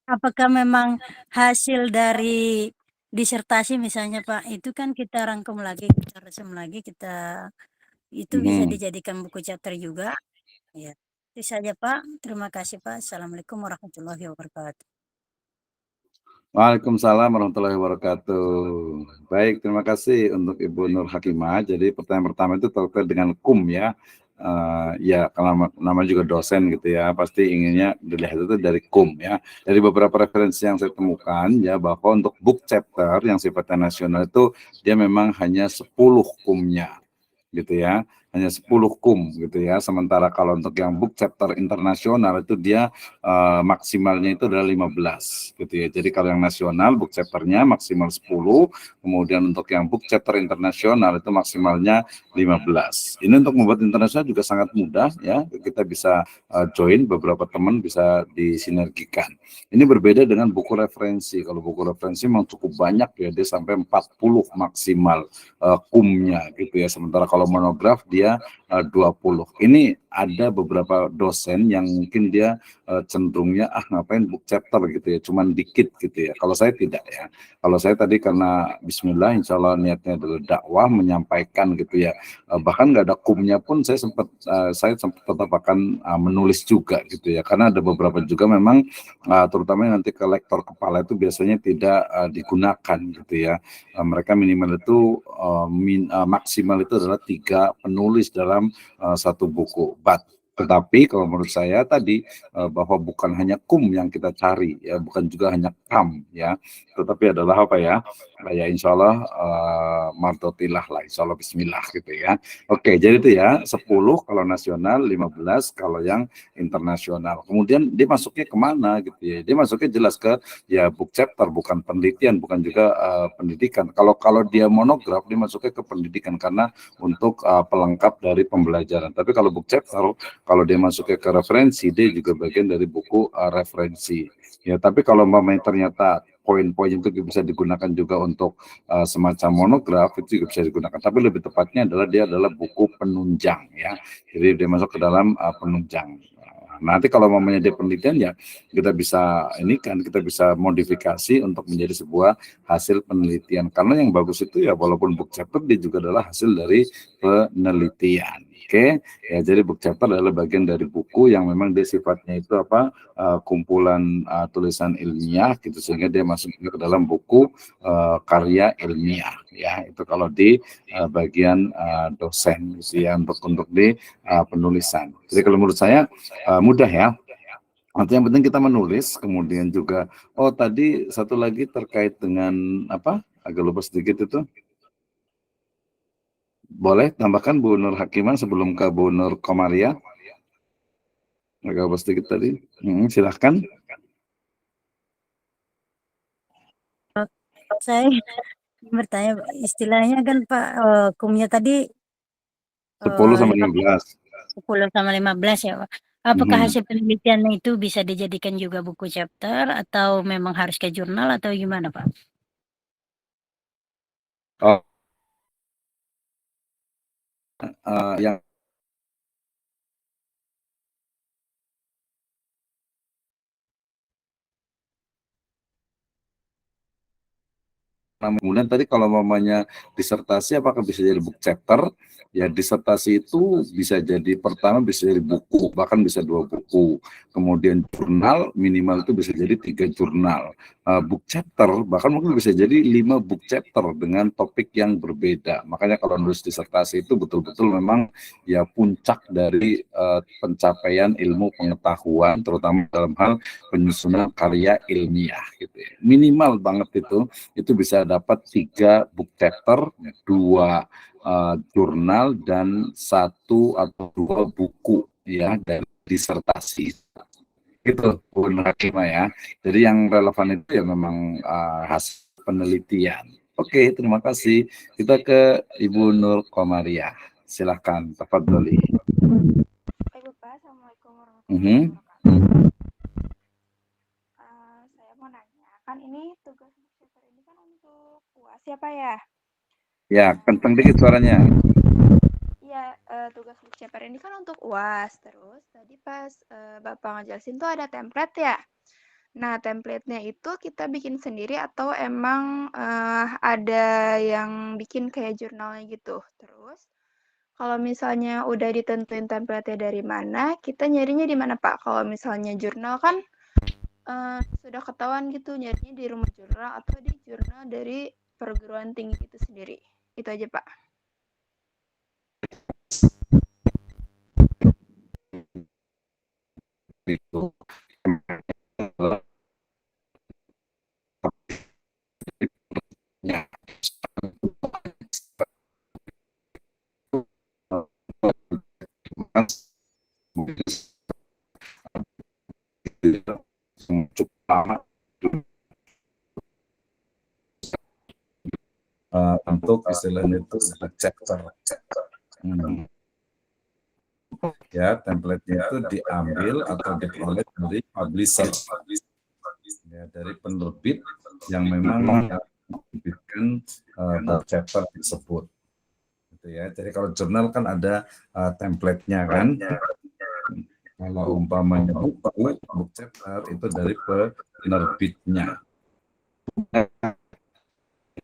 apakah memang hasil dari disertasi misalnya Pak, itu kan kita rangkum lagi, kita resum lagi, itu bisa dijadikan buku chapter juga. Ya, itu saja Pak. Terima kasih Pak. Assalamualaikum warahmatullahi wabarakatuh. Waalaikumsalam warahmatullahi wabarakatuh. Baik, terima kasih untuk Ibu Nur Hakimah. Jadi pertanyaan pertama itu terkait dengan kum ya. Ya, kalau namanya juga dosen gitu ya, pasti inginnya dilihat itu dari kum ya. Dari beberapa referensi yang saya temukan ya, bahwa untuk book chapter yang sifatnya nasional itu dia memang hanya 10 kumnya gitu ya. Hanya 10 kum gitu ya. Sementara kalau untuk yang book chapter internasional itu dia maksimalnya itu adalah 15 gitu ya. Jadi kalau yang nasional book chapternya maksimal 10, kemudian untuk yang book chapter internasional itu maksimalnya 15. Ini untuk membuat internasional juga sangat mudah ya. Kita bisa join, beberapa teman bisa disinergikan. Ini berbeda dengan buku referensi. Kalau buku referensi memang cukup banyak ya, dia sampai 40 maksimal kumnya gitu ya. Sementara kalau monograf dia 20. Ini ada beberapa dosen yang mungkin dia cenderungnya ngapain book chapter gitu ya, cuman dikit gitu ya. Kalau saya tidak ya. Kalau saya tadi karena bismillah insya Allah niatnya adalah dakwah, menyampaikan gitu ya. Bahkan nggak ada kumnya pun saya sempat tetap akan menulis juga gitu ya. Karena ada beberapa juga memang terutama nanti ke lektor kepala itu biasanya tidak digunakan gitu ya. Mereka minimal itu maksimal itu adalah 3 penulis dalam satu buku. Tetapi kalau menurut saya tadi bahwa bukan hanya kum yang kita cari ya, bukan juga hanya kam ya, tetapi adalah apa ya? Ya insya Allah martotilah lah, insya Allah bismillah gitu ya. Oke, jadi itu ya 10 kalau nasional, 15 kalau yang internasional. Kemudian dia masuknya kemana gitu ya? Dia masuknya jelas ke ya book chapter, bukan penelitian, bukan juga pendidikan. Kalau dia monograf dia masuknya ke pendidikan karena untuk pelengkap dari pembelajaran. Tapi kalau book chapter, kalau dia masuknya ke referensi, dia juga bagian dari buku referensi. Ya, tapi kalau memang ternyata poin-poin itu bisa digunakan juga untuk semacam monograf, itu juga bisa digunakan. Tapi lebih tepatnya adalah dia adalah buku penunjang ya. Jadi dia masuk ke dalam penunjang. Nanti kalau mamanya dia penelitian ya kita bisa kita bisa modifikasi untuk menjadi sebuah hasil penelitian. Karena yang bagus itu ya walaupun book chapter dia juga adalah hasil dari penelitian. Oke, ya jadi book chapter adalah bagian dari buku yang memang dia sifatnya itu kumpulan tulisan ilmiah gitu sehingga dia masuk ke dalam buku karya ilmiah ya. Itu kalau di bagian dosen gitu ya untuk di penulisan. Jadi kalau menurut saya mudah ya. Nanti yang penting kita menulis, kemudian juga tadi satu lagi terkait dengan agak lupa sedikit itu. Boleh tambahkan Bu Nur Hakimah sebelum ke Bu Nur Komaria? Agak lupa sedikit tadi. Silahkan. Saya bertanya, istilahnya kan Pak, hukumnya tadi 10 sampai 15. 10 sama 15 ya Pak. Apakah hasil penelitiannya itu bisa dijadikan juga buku chapter atau memang harus ke jurnal atau gimana Pak? Yang kemudian tadi kalau mamanya disertasi apakah bisa jadi book chapter? Ya disertasi itu bisa jadi pertama bisa jadi buku, bahkan bisa 2 buku. Kemudian jurnal minimal itu bisa jadi 3 jurnal. Book chapter bahkan mungkin bisa jadi 5 book chapter dengan topik yang berbeda. Makanya kalau nulis disertasi itu betul-betul memang ya puncak dari pencapaian ilmu pengetahuan terutama dalam hal penyusunan karya ilmiah gitu ya. Minimal banget itu bisa dapat 3 book chapter, 2 jurnal dan 1 atau 2 buku ya dari disertasi. Itu Bu Nur Hakimah ya. Jadi yang relevan itu ya memang hasil penelitian. Oke, terima kasih. Kita ke Ibu Nur Komaria. Silahkan, tafadholi. Baik Bapak, Assalamualaikum warahmatullahi wabarakatuh. Saya mau nanya, kan ini tugas chapter ini kan untuk UAS ya Pak ya? Ya, kenceng dikit suaranya. Iya, tugas chapter ini kan untuk UAS. Terus tadi pas Bapak ngejelasin tuh ada template ya. Nah, template-nya itu kita bikin sendiri atau emang ada yang bikin kayak jurnalnya gitu. Terus kalau misalnya udah ditentuin template-nya dari mana, kita nyarinya di mana Pak? Kalau misalnya jurnal kan sudah ketahuan gitu nyarinya di rumah jurnal atau di jurnal dari perguruan tinggi itu sendiri. Itu aja Pak. Itu cukup lama untuk istilahnya itu chapter. Ya, template-nya itu diambil atau diperoleh dari publisher, ya, dari penerbit yang memang menerbitkan chapter tersebut. Gitu ya. Jadi kalau jurnal kan ada template-nya kan. Kalau umpamanya buku, book chapter itu dari penerbitnya.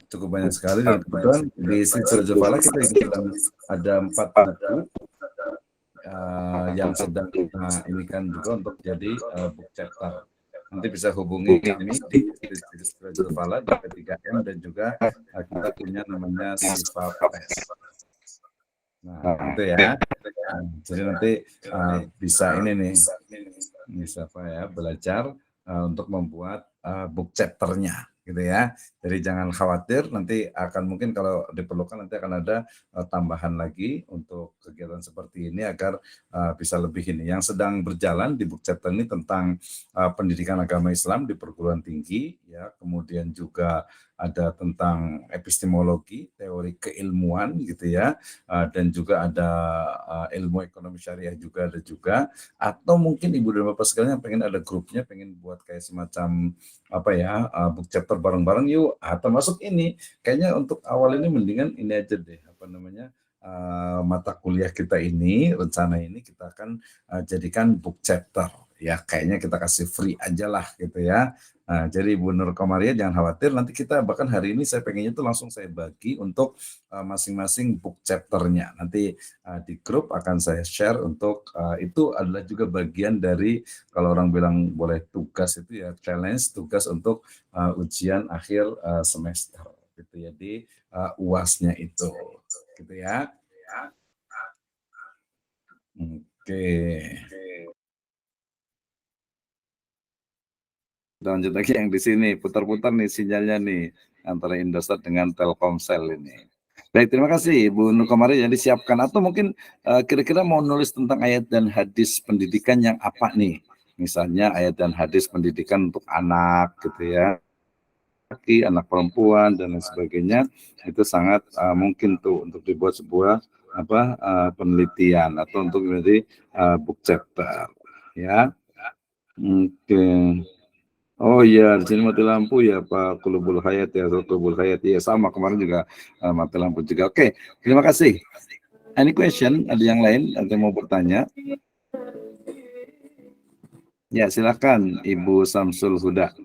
Cukup banyak sekali dan kebetulan di Silsilah Jafala kita ada 4 buku yang sedang kita inikan juga untuk jadi book chapter. Nanti bisa hubungi kami di Silsilah Jafala di P3M dan juga kita punya namanya Sifa Press. Nah, itu ya. Jadi nanti bisa bisa belajar untuk membuat book chapternya gitu ya. Jadi jangan khawatir, nanti akan mungkin kalau diperlukan nanti akan ada tambahan lagi untuk kegiatan seperti ini agar bisa lebih ini. Yang sedang berjalan di book chapter ini tentang pendidikan agama Islam di perguruan tinggi ya, kemudian juga ada tentang epistemologi, teori keilmuan gitu ya, dan juga ada ilmu ekonomi syariah juga ada juga, atau mungkin Ibu dan Bapak sekalian yang pengen ada grupnya, pengen buat kayak semacam apa ya, book chapter bareng-bareng yuk, termasuk ini, kayaknya untuk awal ini mendingan ini aja deh, apa namanya, mata kuliah kita ini, rencana ini kita akan jadikan book chapter. Ya kayaknya kita kasih free aja lah gitu ya. Jadi Bu Nur Komaria jangan khawatir, nanti kita bahkan hari ini saya pengennya tuh langsung saya bagi untuk masing-masing book chapternya. Nanti di grup akan saya share untuk itu adalah juga bagian dari kalau orang bilang boleh tugas itu ya challenge, tugas untuk ujian akhir semester gitu ya di UAS-nya itu gitu ya. Oke. Kita lanjut lagi yang di sini, putar-putar nih sinyalnya nih antara Indosat dengan Telkomsel ini. Baik, terima kasih Bu Nukomari yang disiapkan. Atau mungkin kira-kira mau nulis tentang ayat dan hadis pendidikan yang apa nih? Misalnya ayat dan hadis pendidikan untuk anak gitu ya, laki, anak perempuan dan lain sebagainya. Itu sangat mungkin tuh untuk dibuat sebuah penelitian atau untuk menjadi book chapter ya. Oke. Oh iya, di sini mati lampu ya Pak Qulubul Hayat ya, Qulubul Hayat ya sama kemarin juga mati lampu juga. Oke, terima kasih. Any question? Ada yang lain? Ada yang mau bertanya? Ya silakan Ibu Samsul Huda.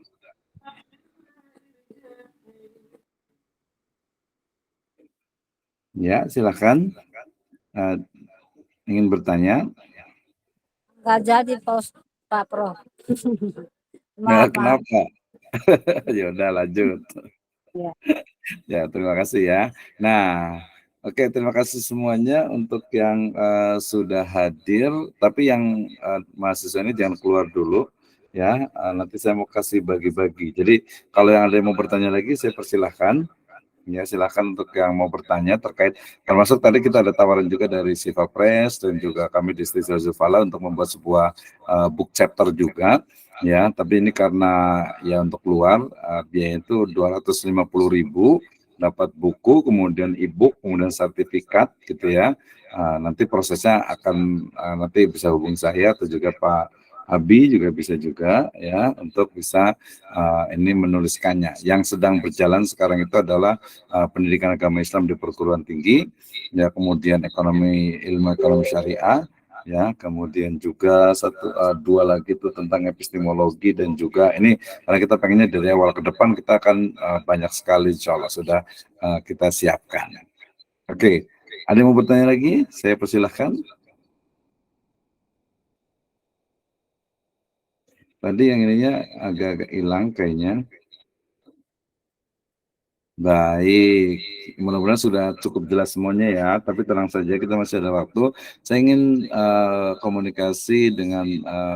Ya silakan. Ingin bertanya? Nggak jadi Pak Prof. Nah, kenapa? Ya udah lanjut. Ya. Ya, terima kasih ya. Nah, oke, terima kasih semuanya untuk yang sudah hadir. Tapi yang mahasiswa ini jangan keluar dulu ya. Nanti saya mau kasih bagi-bagi. Jadi kalau yang ada yang mau bertanya lagi, saya persilahkan. Ya, silakan untuk yang mau bertanya terkait, termasuk tadi kita ada tawaran juga dari Siva Press dan juga kami di Istiqlal Zufala untuk membuat sebuah book chapter juga. Ya, tapi ini karena ya untuk luar biaya itu 250.000 dapat buku, kemudian e-book, kemudian sertifikat gitu ya. Nanti prosesnya akan nanti bisa hubungi saya atau juga Pak Abi juga bisa juga ya untuk bisa ini menuliskannya. Yang sedang berjalan sekarang itu adalah pendidikan agama Islam di perguruan tinggi, ya kemudian ilmu ekonomi syariah. Ya, kemudian juga dua lagi itu tentang epistemologi dan juga ini karena kita pengennya dari awal ke depan kita akan banyak sekali insya Allah sudah kita siapkan. Oke, ada yang mau bertanya lagi? Saya persilahkan. Tadi yang ininya agak-agak hilang kayaknya. Baik, mudah-mudahan sudah cukup jelas semuanya ya, tapi tenang saja kita masih ada waktu. Saya ingin komunikasi dengan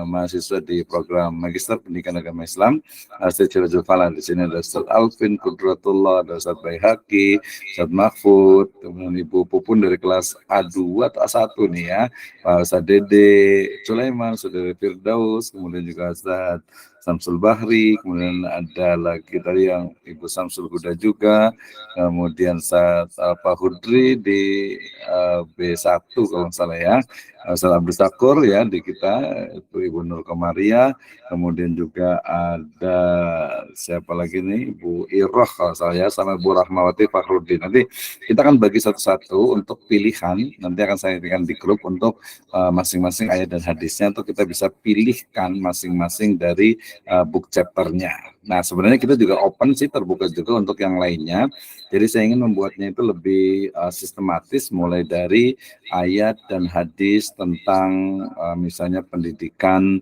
mahasiswa di program Magister Pendidikan Agama Islam Istiqlal Zufala. Di sini ada Ustaz Alvin Kudratullah, ada Ustaz Baihaqi, Ustaz Mahfud, kemudian Ibu Pupun dari kelas A2 atau A1 nih ya, Pak Ustaz Dede Sulaiman, Saudara Firdaus, kemudian juga Ustaz Samsul Bahri, kemudian ada lagi tadi yang Ibu Samsul Huda juga, kemudian Pak Hudri di B1 kalau salah ya, Ustaz Abdul Sakur ya di kita, itu Ibu Nur Komaria, kemudian juga ada siapa lagi nih, Ibu Iroh kalau salah ya, sama Ibu Rahmawati Fakhrudin. Nanti kita akan bagi satu-satu untuk pilihan, nanti akan saya berikan di grup untuk masing-masing ayat dan hadisnya, untuk kita bisa pilihkan masing-masing dari book chapternya. Nah sebenarnya kita juga open sih, terbuka juga untuk yang lainnya. Jadi saya ingin membuatnya itu lebih sistematis, mulai dari ayat dan hadis tentang misalnya pendidikan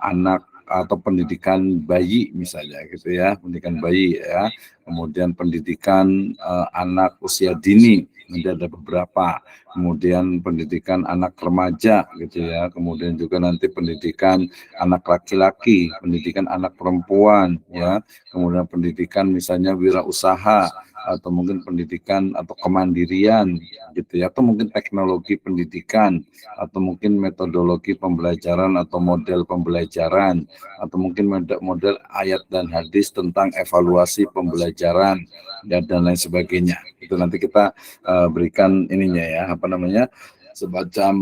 anak atau pendidikan bayi misalnya gitu ya, pendidikan bayi ya, kemudian pendidikan anak usia dini, nanti ada beberapa, kemudian pendidikan anak remaja gitu ya, kemudian juga nanti pendidikan anak laki-laki, pendidikan anak perempuan ya, kemudian pendidikan misalnya wirausaha, atau mungkin pendidikan atau kemandirian gitu ya, atau mungkin teknologi pendidikan, atau mungkin metodologi pembelajaran atau model pembelajaran, atau mungkin model ayat dan hadis tentang evaluasi pembelajaran dan lain sebagainya. Itu nanti kita berikan ininya ya, apa namanya, semacam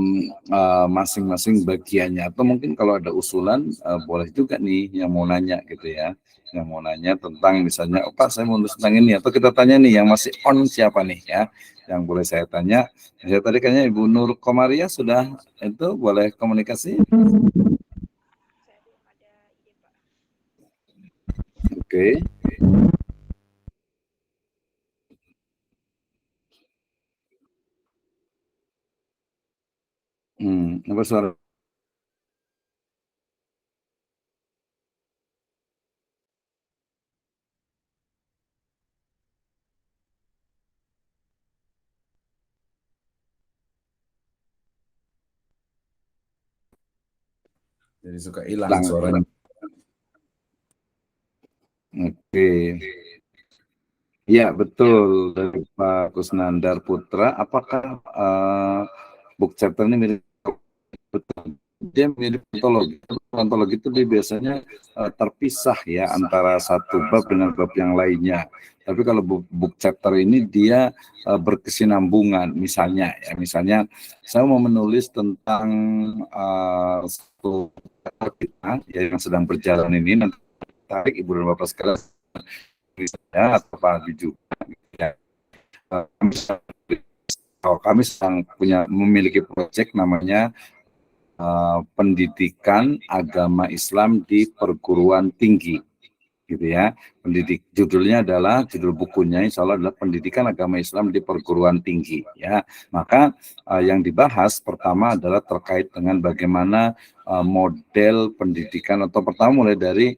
masing-masing bagiannya, atau mungkin kalau ada usulan boleh juga nih yang mau nanya gitu ya, yang mau nanya tentang misalnya, oh Pak saya mau nulis tentang ini, atau kita tanya nih yang masih on siapa nih ya, yang boleh saya tanya. Saya tadi kayaknya Ibu Nur Komaria sudah itu boleh komunikasi. Oke. Apa suara? Jadi suka hilang suaranya. Oke. Ya betul, dari Pak Kusnandar Putra. Apakah book chapter ini mirip? Betul. Dia mirip ontologi. Ontologi itu dia biasanya terpisah ya antara satu bab dengan bab yang lainnya. Tapi kalau book chapter ini dia berkesinambungan. Misalnya saya mau menulis tentang satu kita ya, yang sedang berjalan ini, nanti tarik Ibu dan Bapak sekalian ya, atau Pak Abi juga ya. Kami sedang memiliki proyek namanya pendidikan agama Islam di perguruan tinggi gitu ya. Judul bukunya insya Allah adalah pendidikan agama Islam di perguruan tinggi ya. Maka yang dibahas pertama adalah terkait dengan bagaimana model pendidikan, atau pertama mulai dari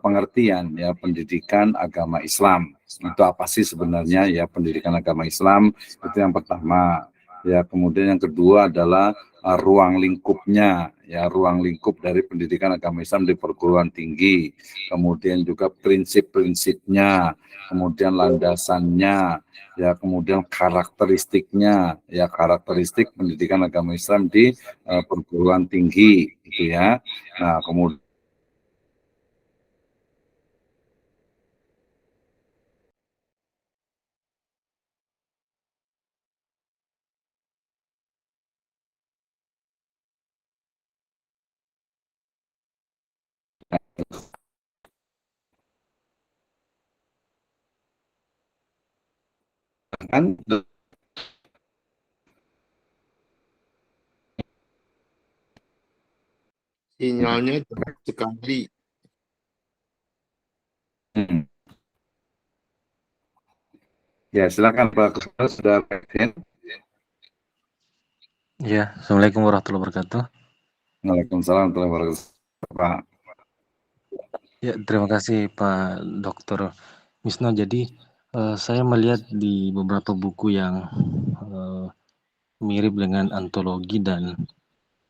pengertian ya, pendidikan agama Islam itu apa sih sebenarnya ya, pendidikan agama Islam itu yang pertama ya. Kemudian yang kedua adalah ruang lingkupnya ya, ruang lingkup dari pendidikan agama Islam di perguruan tinggi, kemudian juga prinsip-prinsipnya, kemudian landasannya ya, kemudian karakteristiknya ya, karakteristik pendidikan agama Islam di perguruan tinggi gitu ya. Nah kemudian kan Sinyalnya jelek sekali. Ya silakan Pak Kusnandar, sudah present. Ya, Assalamualaikum warahmatullahi wabarakatuh. Waalaikumsalam warahmatullahi wabarakatuh Pak. Ya, terima kasih Pak Dr. Wisnu. Jadi saya melihat di beberapa buku yang mirip dengan antologi dan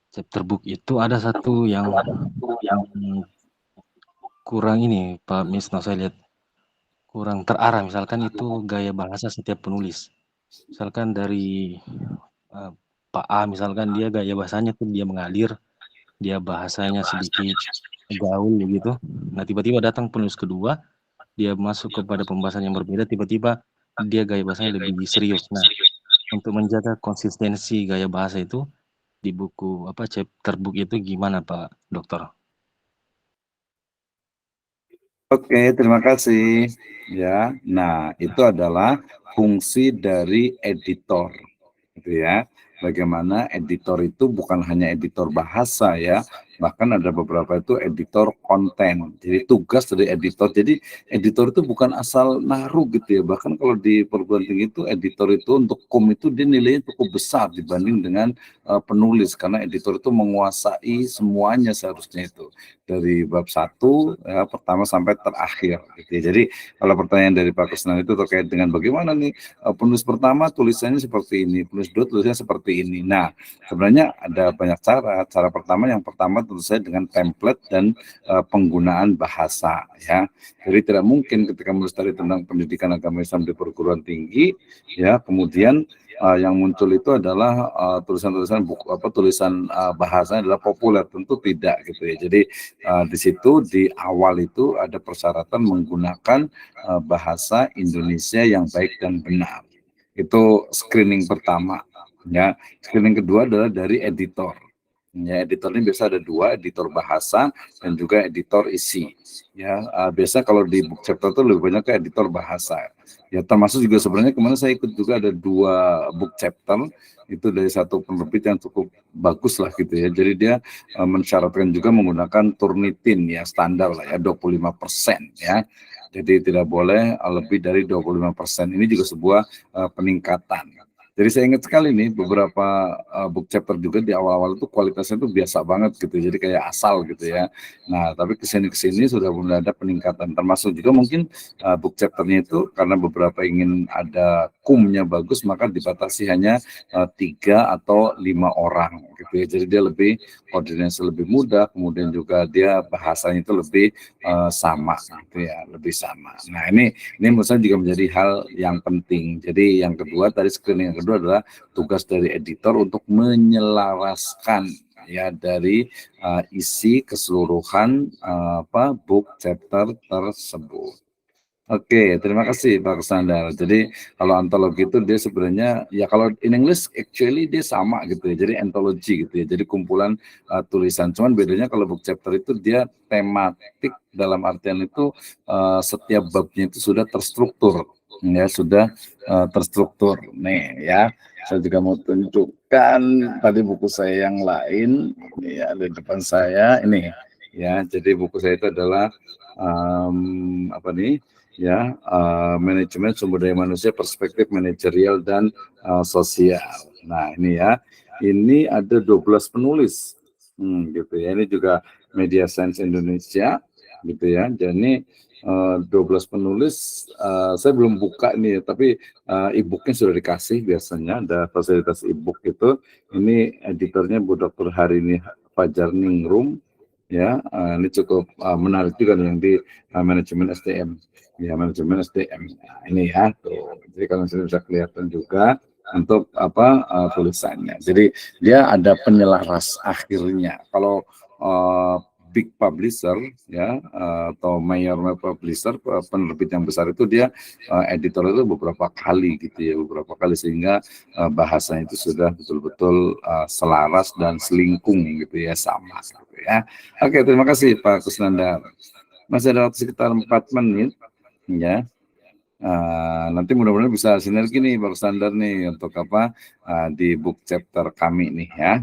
chapter book itu ada satu yang kurang ini Pak Wisnu, saya lihat kurang terarah. Misalkan itu gaya bahasa setiap penulis. Misalkan dari Pak A, misalkan dia gaya bahasanya tuh dia mengalir, dia bahasanya sedikit gaul begitu. Nah tiba-tiba datang penulis kedua, dia masuk kepada pembahasan yang berbeda, tiba-tiba dia gaya bahasanya lebih serius. Nah untuk menjaga konsistensi gaya bahasa itu di buku chapter book itu gimana Pak Dokter? Oke, terima kasih ya. Nah itu adalah fungsi dari editor gitu ya. Bagaimana editor itu bukan hanya editor bahasa ya, bahkan ada beberapa itu editor konten. Jadi tugas dari editor, jadi editor itu bukan asal naruh gitu ya. Bahkan kalau di perguruan tinggi itu editor itu untuk itu dia nilainya cukup besar dibanding dengan penulis, karena editor itu menguasai semuanya seharusnya itu dari bab 1 ya, pertama sampai terakhir gitu ya. Jadi kalau pertanyaan dari Pak Kusnandar itu terkait dengan bagaimana nih penulis pertama tulisannya seperti ini, penulis kedua tulisannya seperti ini. Nah, sebenarnya ada banyak cara. Cara pertama, yang pertama tentu saja dengan template dan penggunaan bahasa ya. Jadi tidak mungkin ketika melestari tentang pendidikan agama Islam di perguruan tinggi ya, kemudian yang muncul itu adalah tulisan-tulisan buku tulisan bahasanya adalah populer, tentu tidak gitu ya. Jadi di situ di awal itu ada persyaratan menggunakan bahasa Indonesia yang baik dan benar. Itu screening pertama ya. Screening kedua adalah dari editor. Ya, editor ini biasa ada dua, editor bahasa dan juga editor isi. Ya, biasa kalau di book chapter itu lebih banyak ke editor bahasa. Ya, termasuk juga sebenarnya kemarin saya ikut juga ada 2 book chapter itu dari satu penerbit yang cukup bagus lah gitu ya. Jadi dia mensyaratkan juga menggunakan Turnitin ya, standar lah ya 25% ya. Jadi tidak boleh lebih dari 25%. Ini juga sebuah peningkatan. Jadi saya ingat sekali nih beberapa book chapter juga di awal-awal itu kualitasnya itu biasa banget gitu, jadi kayak asal gitu ya. Nah tapi kesini sudah mulai ada peningkatan, termasuk juga mungkin book chapternya itu karena beberapa ingin ada kumnya bagus, maka dibatasi hanya 3 atau 5 orang gitu ya. Jadi dia lebih koordinasi lebih mudah, kemudian juga dia bahasanya itu lebih sama gitu ya, lebih sama. Nah ini menurut saya juga menjadi hal yang penting. Jadi yang kedua tadi screening yang kedua adalah tugas dari editor untuk menyelaraskan ya dari isi keseluruhan book chapter tersebut. Oke, terima kasih Pak Kusnandar. Jadi kalau antologi itu dia sebenarnya ya kalau in English actually dia sama gitu ya. Jadi anthology gitu ya. Jadi kumpulan tulisan. Cuman bedanya kalau book chapter itu dia tematik dalam artian itu setiap babnya itu sudah terstruktur ya, sudah terstruktur. Nih ya. Saya juga mau tunjukkan tadi buku saya yang lain ini ya di depan saya ini ya. Jadi buku saya itu adalah apa nih? Ya, manajemen sumber daya manusia, perspektif manajerial dan sosial. Nah ini ya, ini ada 12 penulis, gitu ya. Ini juga Media Science Indonesia, gitu ya. Jadi 12 penulis, saya belum buka nih, tapi e-booknya sudah dikasih biasanya, ada fasilitas e-book itu. Ini editornya Bu Dr. Harini Fajar Ningrum, ya. Ini cukup menarik juga yang di manajemen SDM. Ya, manajemen SDM. Nah, ini ya tuh. Jadi kalau misalnya bisa kelihatan juga untuk tulisannya. Jadi dia ada penyelaras akhirnya. Kalau big publisher ya atau mayor publisher, penerbit yang besar itu dia editor itu beberapa kali gitu ya, beberapa kali sehingga bahasanya itu sudah betul-betul selaras dan selingkung gitu ya, sama gitu ya. Oke, terima kasih Pak Kusnandar. Masih ada waktu sekitar 4 menit. Ya, nanti mudah-mudahan bisa sinergi nih Pak Kusnandar nih untuk di book chapter kami nih ya.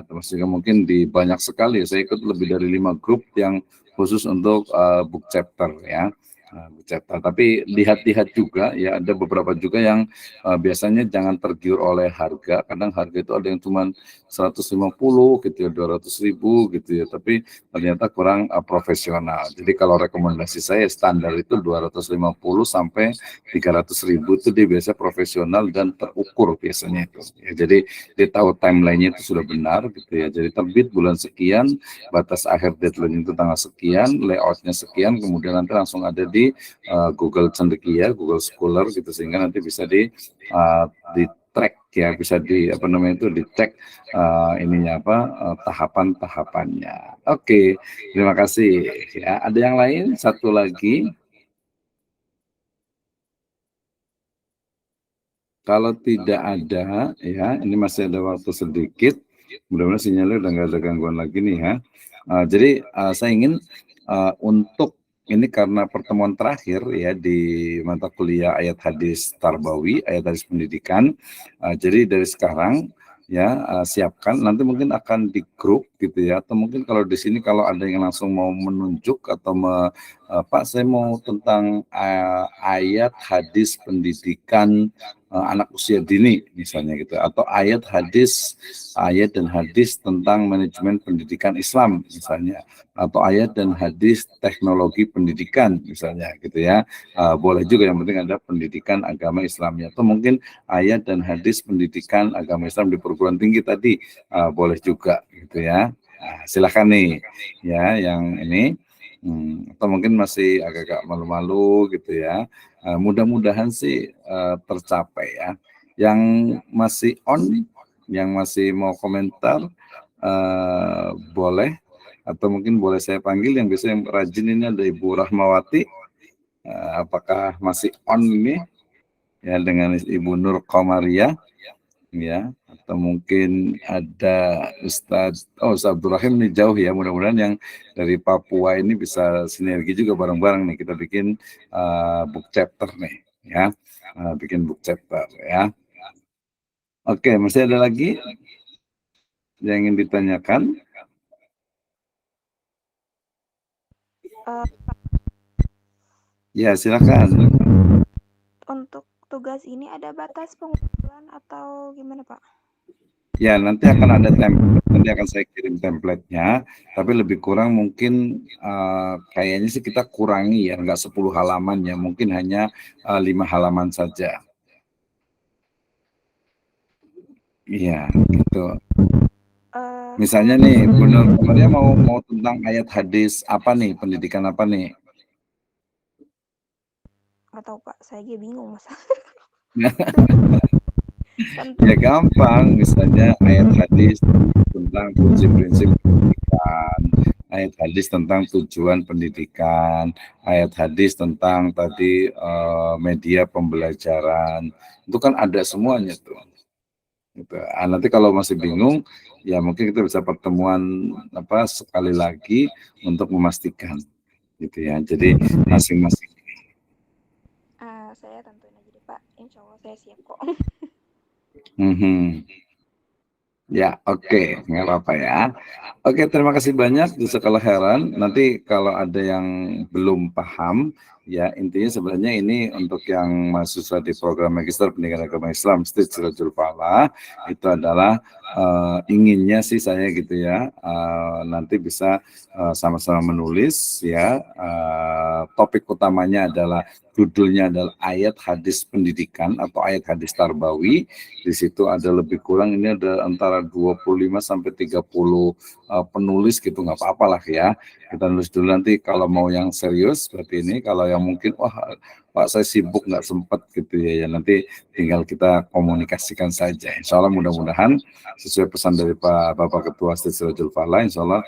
Termasuk juga mungkin di banyak sekali, saya ikut lebih dari 5 grup yang khusus untuk book chapter ya. Book chapter. Tapi lihat-lihat juga ya, ada beberapa juga yang biasanya jangan tergiur oleh harga. Kadang harga itu ada yang cuma 150 gitu ya, 200.000 gitu ya, tapi ternyata kurang profesional. Jadi kalau rekomendasi saya standar itu 250 sampai 300.000 itu dia biasa profesional dan terukur biasanya itu. Ya, jadi dia tahu timelinenya itu sudah benar gitu ya. Jadi terbit bulan sekian, batas akhir deadline itu tanggal sekian, layoutnya sekian, kemudian nanti langsung ada di Google Cendekia, Google Scholar gitu, sehingga nanti bisa di track ya, bisa di dicek ininya tahapan-tahapannya. Oke, terima kasih ya. Ada yang lain? Satu lagi. Kalau tidak ada ya, ini masih ada waktu sedikit. Mudah-mudahan sinyalnya udah nggak ada gangguan lagi nih ya. Jadi saya ingin untuk ini karena pertemuan terakhir ya di mata kuliah ayat hadis tarbawi, ayat hadis pendidikan. Jadi dari sekarang ya siapkan, nanti mungkin akan di grup gitu ya, atau mungkin kalau di sini kalau ada yang langsung mau menunjuk atau Pak saya mau tentang ayat hadis pendidikan anak usia dini misalnya gitu, atau ayat dan hadis tentang manajemen pendidikan Islam misalnya, atau ayat dan hadis teknologi pendidikan misalnya gitu ya, boleh juga, yang penting ada pendidikan agama Islamnya, atau mungkin ayat dan hadis pendidikan agama Islam di perguruan tinggi tadi boleh juga gitu ya. Nah, silakan nih ya yang ini atau mungkin masih agak-agak malu-malu gitu ya. Mudah-mudahan sih tercapai ya. Yang masih on, yang masih mau komentar boleh, atau mungkin boleh saya panggil yang biasa yang rajin ini ada Ibu Rahmawati. Apakah masih on ini ya dengan Ibu Nur Komaria ya, atau mungkin ada Ustadz Abdul Rahim nih jauh ya, mudah-mudahan yang dari Papua ini bisa sinergi juga bareng-bareng nih kita bikin book chapter nih ya, bikin book chapter ya. Oke, masih ada lagi yang ingin ditanyakan? Ya, silakan. Untuk tugas ini ada batas pengumpulan atau gimana, Pak? Ya, nanti akan ada template, nanti akan saya kirim template-nya, tapi lebih kurang mungkin kayaknya sih kita kurangi ya, nggak 10 halaman ya, mungkin hanya 5 halaman saja. Iya, gitu. Misalnya nih, benar kemarin mau tentang ayat hadis apa nih, pendidikan apa nih? Nggak tahu, Pak, saya aja bingung masa. Ya gampang, misalnya ayat hadis tentang prinsip-prinsip pendidikan, ayat hadis tentang tujuan pendidikan, ayat hadis tentang tadi media pembelajaran, itu kan ada semuanya tuh. Gitu. Nanti kalau masih bingung, ya mungkin kita bisa pertemuan sekali lagi untuk memastikan, gitu ya. Jadi masing-masing. Saya tentuin aja deh, Pak. Insya Allah saya siap kok. Ya, oke, nggak apa-apa ya. Oke, terima kasih banyak Jazakallah khairan. Nanti kalau ada yang belum paham, ya intinya sebenarnya ini untuk yang mahasiswa di program Magister Pendidikan Agama Islam Stage Sirajul Falah, itu adalah inginnya sih saya gitu ya, nanti bisa sama-sama menulis ya, topik utamanya adalah judulnya adalah ayat hadis pendidikan atau ayat hadis tarbawi. Di situ ada lebih kurang ini ada antara 25 sampai 30 penulis gitu, nggak apa-apa lah ya. Kita nulis dulu, nanti kalau mau yang serius seperti ini, kalau yang mungkin wah Pak saya sibuk nggak sempat gitu ya, nanti tinggal kita komunikasikan saja. Insya Allah mudah-mudahan sesuai pesan dari Pak Bapak Ketua Stage Sirajul Falah, insya Allah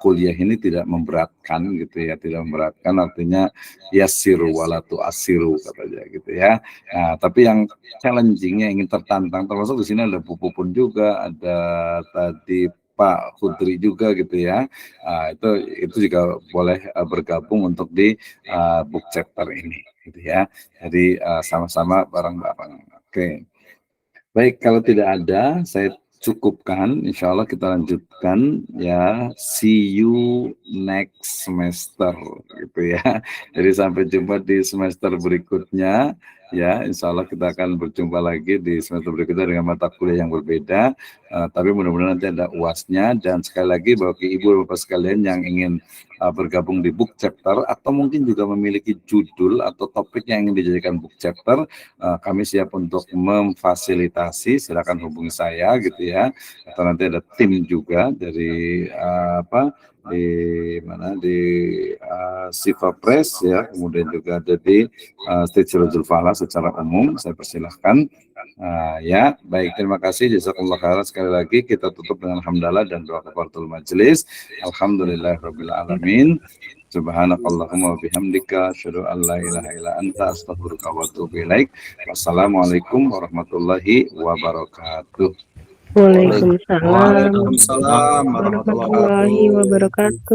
kuliah ini tidak memberatkan gitu ya, tidak memberatkan, artinya yassiru walatu asiru katanya gitu ya. Nah, tapi yang challenging, yang ingin tertantang, termasuk di sini ada Bu Pupun juga, ada tadi Pak Kudri juga gitu ya. Itu juga boleh bergabung untuk di book chapter ini gitu ya. Jadi sama-sama bareng-bareng. Oke. Baik, kalau tidak ada saya cukupkan, insya Allah kita lanjutkan ya. See you next semester gitu ya. Jadi sampai jumpa di semester berikutnya ya. Insya Allah kita akan berjumpa lagi di semester berikutnya dengan mata kuliah yang berbeda. Tapi mudah-mudahan nanti ada UAS-nya. Dan sekali lagi bagi ibu dan bapak sekalian yang ingin bergabung di book chapter atau mungkin juga memiliki judul atau topik yang ingin dijadikan book chapter, kami siap untuk memfasilitasi. Silakan hubungi saya gitu ya, atau nanti ada tim juga dari di Siva Press ya, kemudian juga ada di Stage Sirajul Falah secara umum. Saya persilahkan ya. Baik, terima kasih, jazakumullah khairan. Sekali lagi kita tutup dengan hamdalah dan doa kafaratul majelis. Alhamdulillahirabbil alamin. Subhanakallahumma wa bihamdika asyhadu an la ilaha illa anta astaghfiruka wa atubu ilaik. Wassalamualaikum warahmatullahi wabarakatuh. Waalaikumsalam Waalaikumsalam warahmatullahi warahmatullahi wabarakatuh.